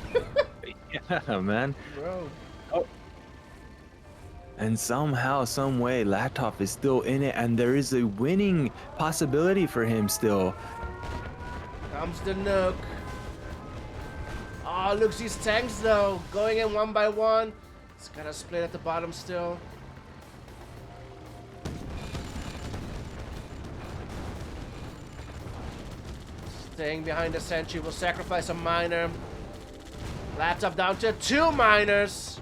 Yeah, man. Bro. Oh. And somehow, some way, Latof is still in it, and there is a winning possibility for him still. Comes the nuke. Oh, look, these tanks though, going in one by one. It's got a split at the bottom still. Staying behind the sentry will sacrifice a miner. Latof down to 2 miners.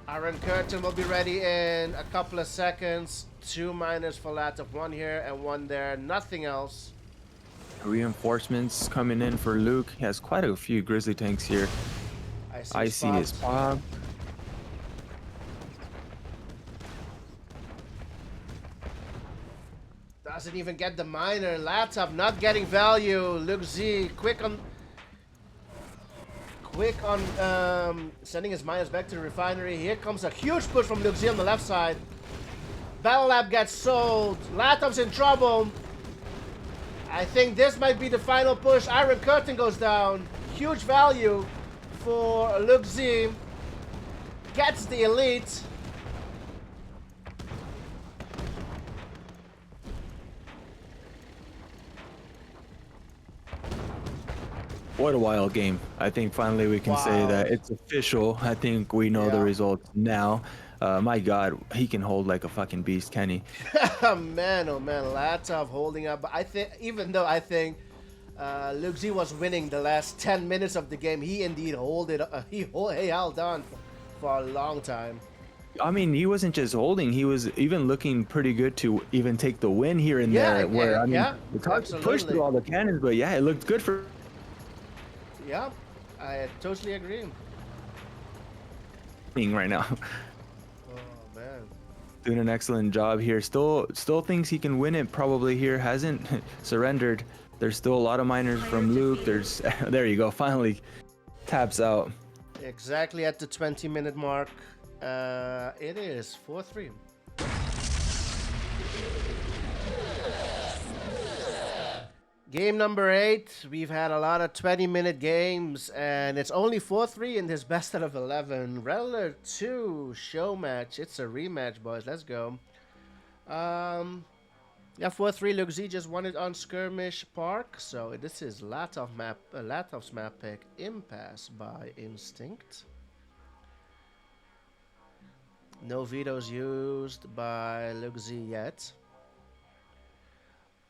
Iron Curtain will be ready in a couple of seconds. 2 miners for Latof, 1 here and 1 there. Nothing else. Reinforcements coming in for Luke. He has quite a few Grizzly tanks here. I see his pop. Doesn't even get the miner. Latof not getting value. LukeZ quick on sending his miners back to the refinery. Here comes a huge push from LukeZ on the left side. Battle Lab gets sold. Latof's in trouble. I think this might be the final push. Iron Curtain goes down. Huge value for LukeZ. Gets the elite. what a wild game. I think finally we can say that it's official. I think we know the results now. My God, he can hold like a fucking beast, can he? Oh man, Latof holding up. But I think, even though I think LukeZ was winning the last 10 minutes of the game, he indeed he held on for a long time. I mean, he wasn't just holding; he was even looking pretty good to even take the win here and there. Where I mean, it's hard to push through all the cannons, but yeah, it looked good for. Yeah, I totally agree. Right now. Oh man, doing an excellent job here. Still thinks he can win it. Probably here hasn't surrendered. There's still a lot of miners from Luke. There's there you go. Finally taps out. Exactly at the 20-minute mark. It is 4-3. Game number 8. We've had a lot of 20-minute games, and it's only 4-3 in this best out of 11. Rattler 2 show match. It's a rematch, boys. Let's go. Yeah, 4-3. LukeZ just won it on Skirmish Park. So this is Latof's map pick, Impass by Instinct. No vetoes used by LukeZ yet.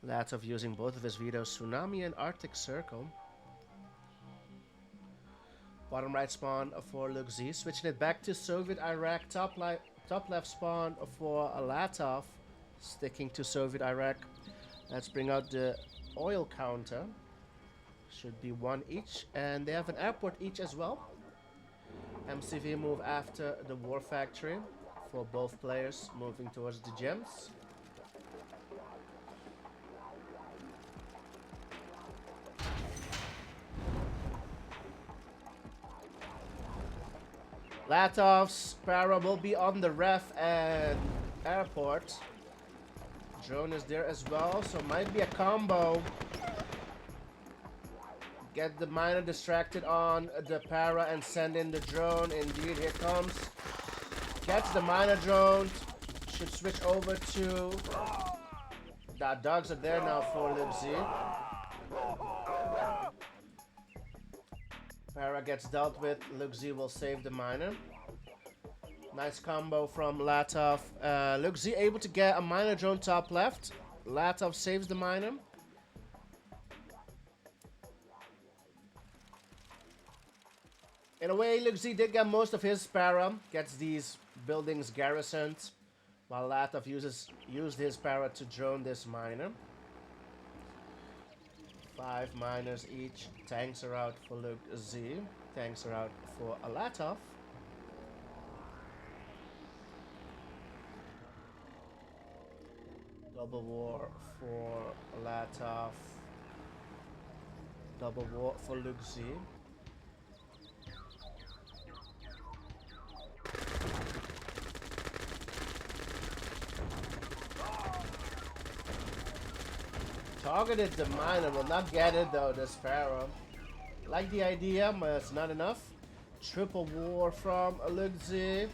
Latof using both of his vetoes, Tsunami and Arctic Circle. Bottom right spawn for LukeZ. Switching it back to Soviet Iraq. Top left spawn for Latof. Sticking to Soviet Iraq. Let's bring out the oil counter. Should be 1 each. And they have an airport each as well. MCV move after the war factory for both players moving towards the gems. Latof's para will be on the ref and airport. Drone is there as well, so might be a combo. Get the miner distracted on the para and send in the drone. Indeed, here comes. Gets the miner drone. Should switch over to... The dogs are there now for LukeZ. Para gets dealt with. LukeZ will save the miner. Nice combo from Latof. LukeZ able to get a miner drone top left. Latof saves the miner. In a way, LukeZ did get most of his para. Gets these buildings garrisoned. While Latof used his para to drone this miner. 5 miners each. Tanks are out for LukeZ. Tanks are out for Latof. Double war for Latof. Double war for LukeZ. Targeted the miner, will not get it though, this Pharaoh. Like the idea, but it's not enough. Triple war from LukeZ.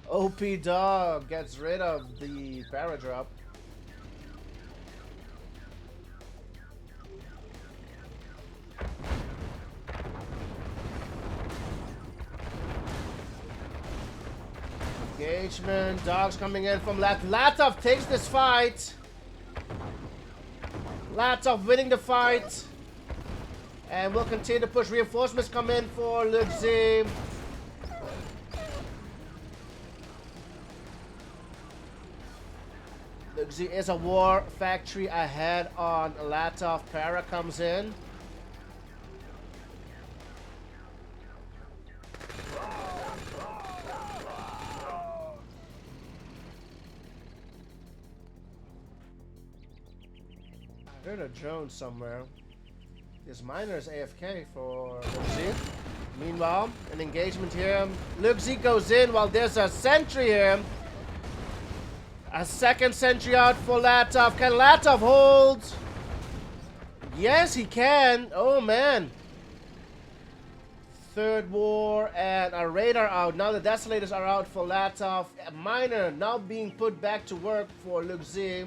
OP Dog gets rid of the paradrop. Engagement, dogs coming in from Latof takes this fight. Latof winning the fight. And we'll continue to push. Reinforcements come in for LukeZ. LukeZ is a war factory ahead on Latof. Para comes in. I heard a drone somewhere. This miner is AFK for LukeZ. Meanwhile, an engagement here. LukeZ goes in while there's a sentry here. A second sentry out for Latof. Can Latof hold? Yes, he can. Oh, man. third war, and a radar out. Now the Desolators are out for Latof. A miner now being put back to work for LukeZ.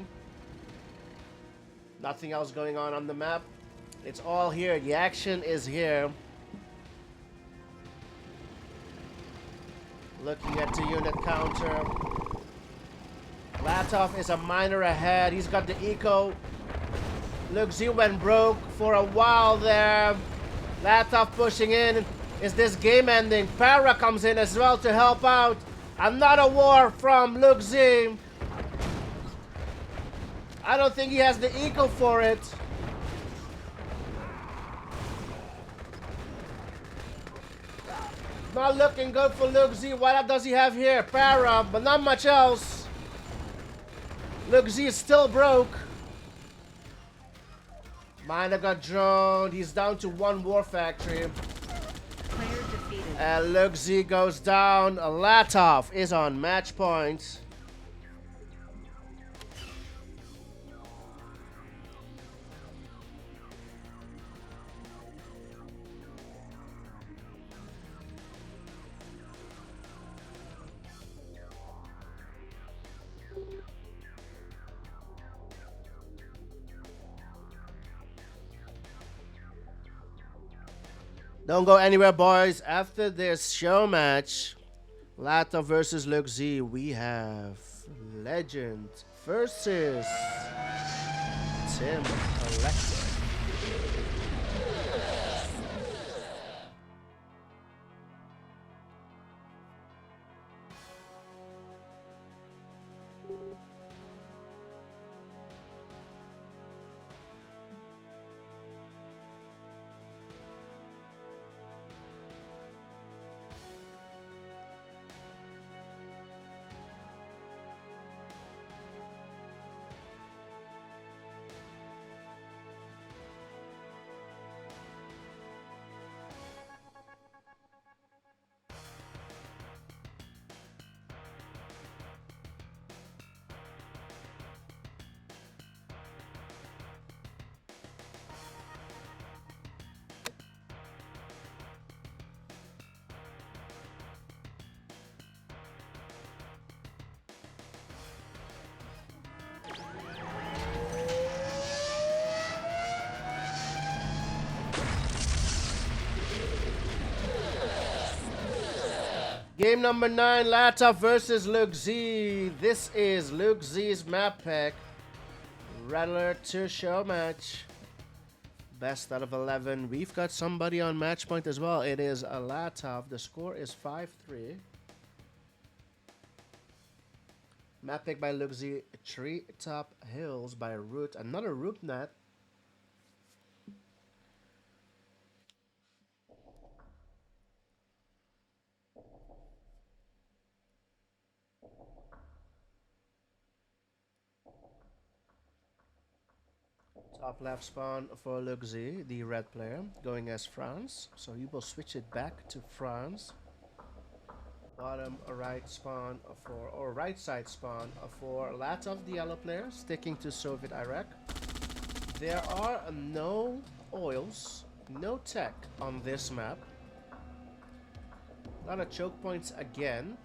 Nothing else going on the map. It's all here. The action is here. Looking at the unit counter. Latof is a miner ahead. He's got the eco. LukeZ went broke for a while there. Latof pushing in. Is this game ending? Para comes in as well to help out. Another war from LukeZ. I don't think he has the eco for it. Not looking good for LukeZ. What does he have here? Para, but not much else. LukeZ is still broke. Miner got droned. He's down to one war factory. Player defeated. And LukeZ goes down. Latof is on match point. Don't go anywhere, boys. After this show match, Latof versus LukeZ, we have Legend versus Team Collective. Game number 9, Latof versus LukeZ. This is LukeZ's map pack. Red Alert to show match. Best out of 11. We've got somebody on match point as well. It is a Latof. The score is 5-3. Map pick by LukeZ. Treetop Hills by Root. Another Root net. Top left spawn for LukeZ, the red player, going as France. So he will switch it back to France. Bottom right spawn for, or right side spawn for Latof, the yellow player, sticking to Soviet Iraq. There are no oils, no tech on this map. A lot of choke points again.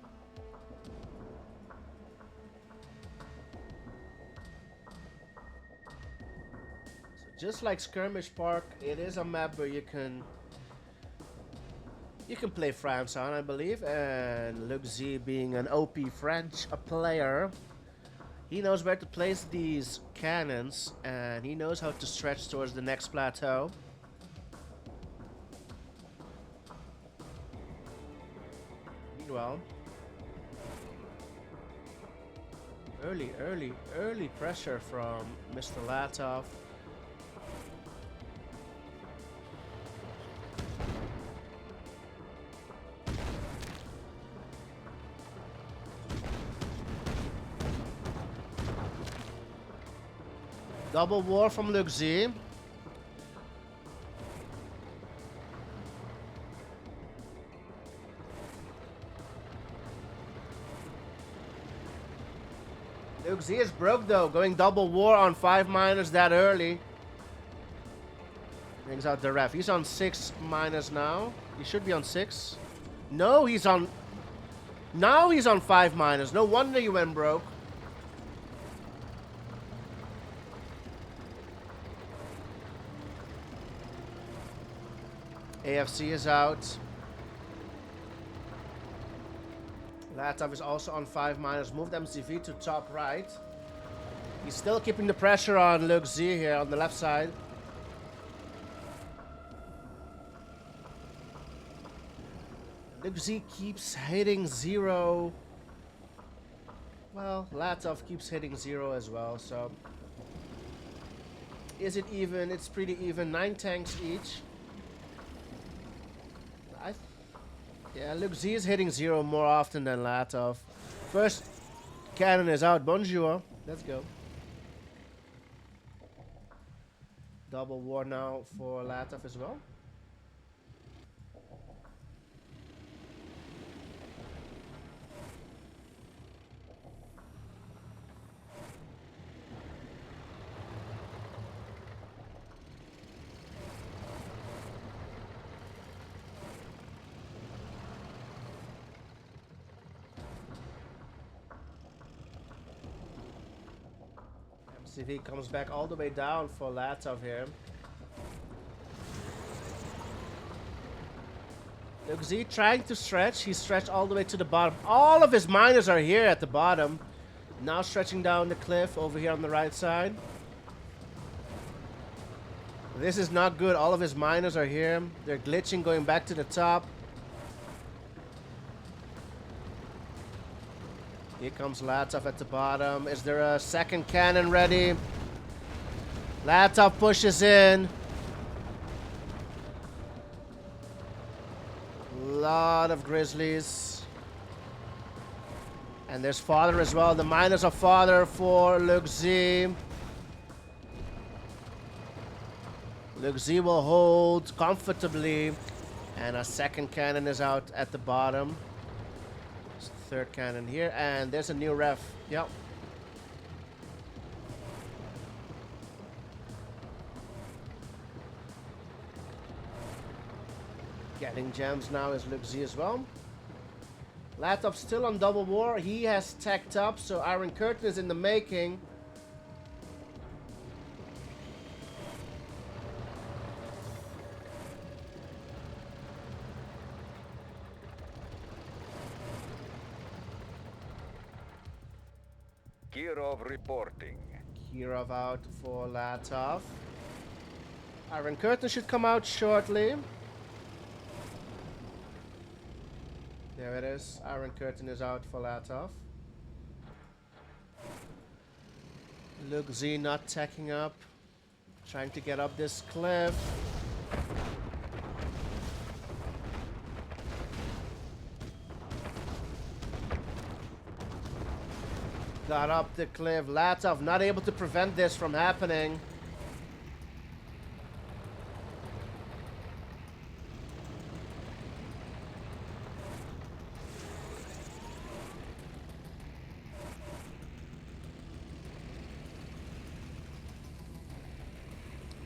Just like Skirmish Park, it is a map where you can play France on, I believe, and LukeZ being an OP French player, he knows where to place these cannons and he knows how to stretch towards the next plateau. Meanwhile, early pressure from Mr. Latof. Double war from LukeZ. LukeZ is broke though, going double war on 5 miners that early. Brings out the ref. He's on 6 minus now. He should be on 6. No, he's on... Now he's on 5 minus. No wonder you went broke. AFC is out. Latof is also on 5 minus. Moved MCV to top right. He's still keeping the pressure on LukeZ here on the left side. LukeZ keeps hitting 0. Well, Latof keeps hitting 0 as well, so... Is it even? It's pretty even. 9 tanks each. Yeah, LukeZ is hitting 0 more often than Latof. First cannon is out. Bonjour. Let's go. Double war now for Latof as well. MCV comes back all the way down for Latof here. LukeZ trying to stretch. He stretched all the way to the bottom. All of his miners are here at the bottom. Now stretching down the cliff over here on the right side. This is not good. All of his miners are here. They're glitching going back to the top. Here comes Latof at the bottom. Is there a second cannon ready? Latof pushes in. Lot of grizzlies. And there's fodder as well. The miners are fodder for LukeZ. LukeZ will hold comfortably. And a second cannon is out at the bottom. Third cannon here, and there's a new ref. Yep. Getting gems now is LukeZ as well. Latof still on double war. He has teched up, so Iron Curtain is in the making. Kirov reporting. Kirov out for Latof. Iron Curtain should come out shortly. There it is. Iron Curtain is out for Latof. LukeZ not tacking up. Trying to get up this cliff. Got up the cliff. Latof not able to prevent this from happening.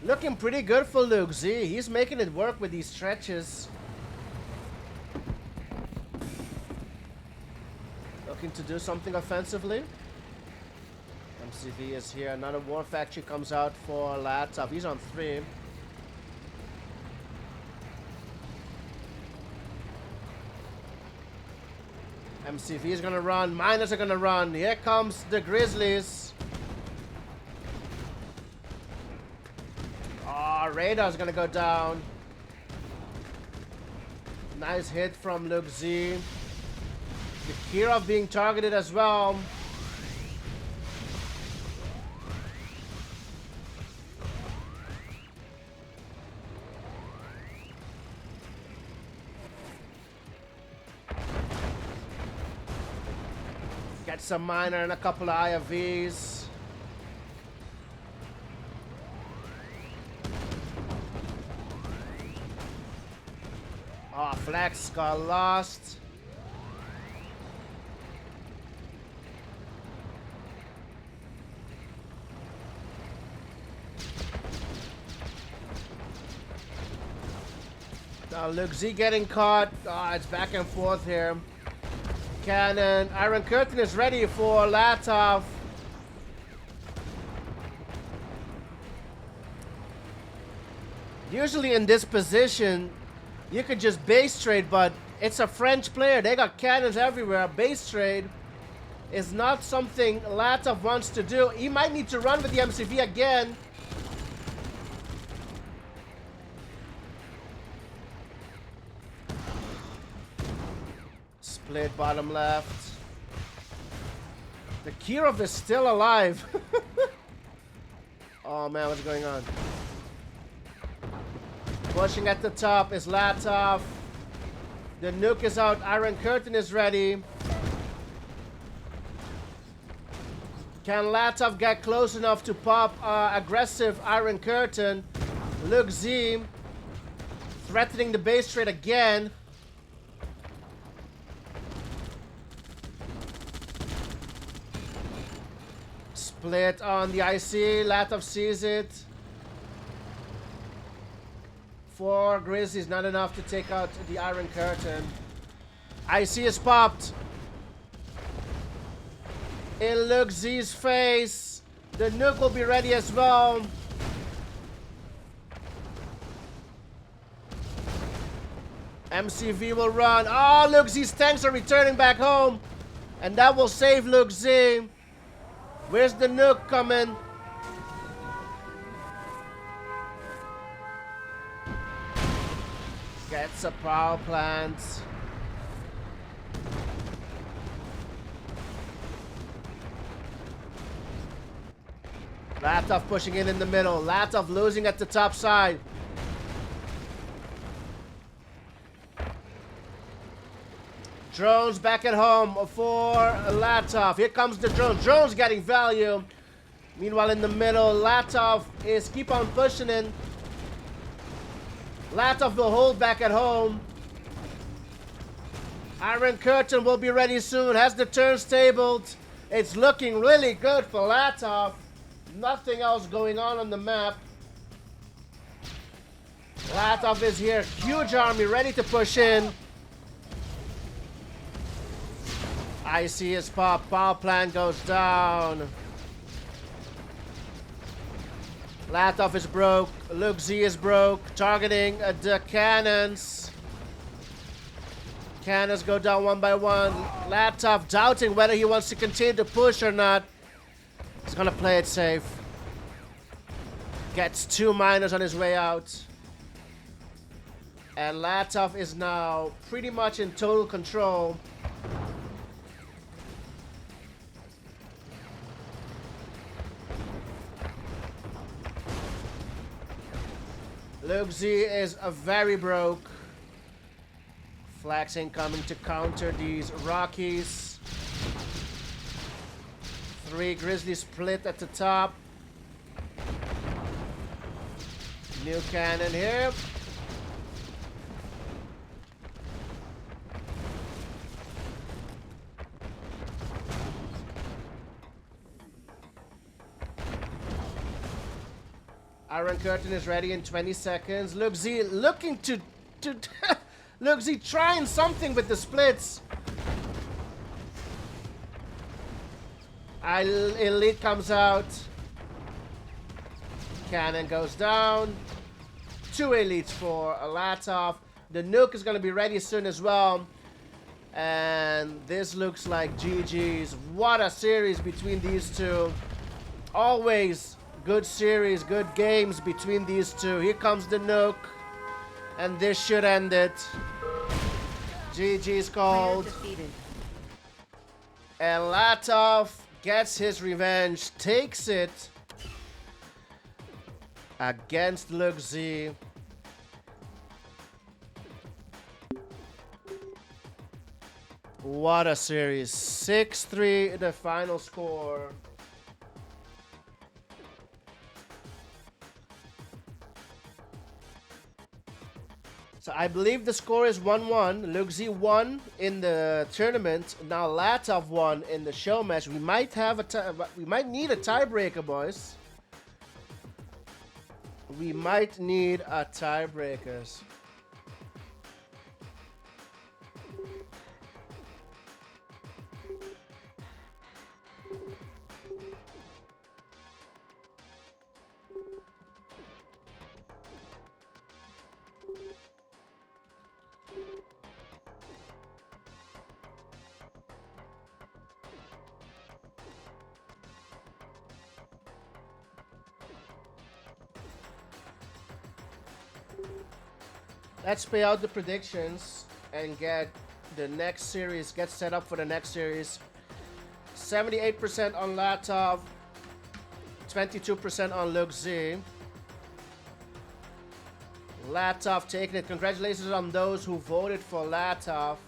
Looking pretty good for LukeZ. He's making it work with these stretches. Looking to do something offensively. MCV is here. Another war factory comes out for Latof. He's on 3. MCV is gonna run. Miners are gonna run. Here comes the Grizzlies. Oh, Radar's gonna go down. Nice hit from LukeZ. The Kirov being targeted as well. Get some miner and a couple of IFVs. Oh, Flex got lost. Now LukeZ getting caught. It's back and forth here. Cannon. Iron Curtain is ready for Latof. Usually in this position, you could just base trade, but it's a French player. They got cannons everywhere. Base trade is not something Latof wants to do. He might need to run with the MCV again. Split bottom left. The Kirov is still alive. Oh man, what's going on? Pushing at the top is Latof. The nuke is out. Iron Curtain is ready. Can Latof get close enough to pop aggressive Iron Curtain? LukeZ threatening the base trade again. Split on the IC. Latof sees it. 4 Grizzlies, not enough to take out the Iron Curtain. IC is popped. In LukeZ's face. The nuke will be ready as well. MCV will run. Oh, LukeZ's tanks are returning back home. And that will save LukeZ. Where's the nuke coming? Gets a power plant. Latof pushing in the middle. Latof losing at the top side. Drones back at home for Latof. Here comes the drone. Drones getting value. Meanwhile, in the middle, Latof is keep on pushing in. Latof will hold back at home. Iron Curtain will be ready soon. Has the turns tabled. It's looking really good for Latof. Nothing else going on the map. Latof is here. Huge army ready to push in. IC is pop. Power plant goes down. Latof is broke. LukeZ is broke. Targeting the cannons. Cannons go down one by one. Latof doubting whether he wants to continue to push or not. He's gonna play it safe. Gets 2 miners on his way out. And Latof is now pretty much in total control. LukeZ is very broke. Flags incoming to counter these Rockies. 3 Grizzlies split at the top. New cannon here. Iron Curtain is ready in 20 seconds. LukeZ looking to LukeZ trying something with the splits. Elite comes out. Cannon goes down. 2 elites for Latof. The nuke is going to be ready soon as well. And this looks like GG's. What a series between these two. Always good series, good games between these two. Here comes the nuke. And this should end it. GG's called. And Latof gets his revenge. Takes it against LukeZ. What a series. 6-3 the final score. So I believe the score is 1-1. LukeZ won in the tournament. Now Latof won in the show match. We might have we might need a tiebreaker, boys. We might need a tiebreakers. Let's pay out the predictions and get the next series, get set up for the next series. 78% on Latof, 22% on LukeZ. Latof taking it. Congratulations on those who voted for Latof.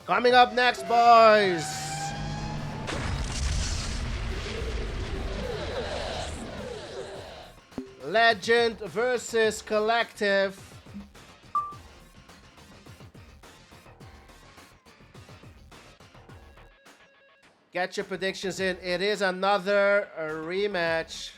Coming up next, boys. Legend versus Collective. Get your predictions in. It is another rematch.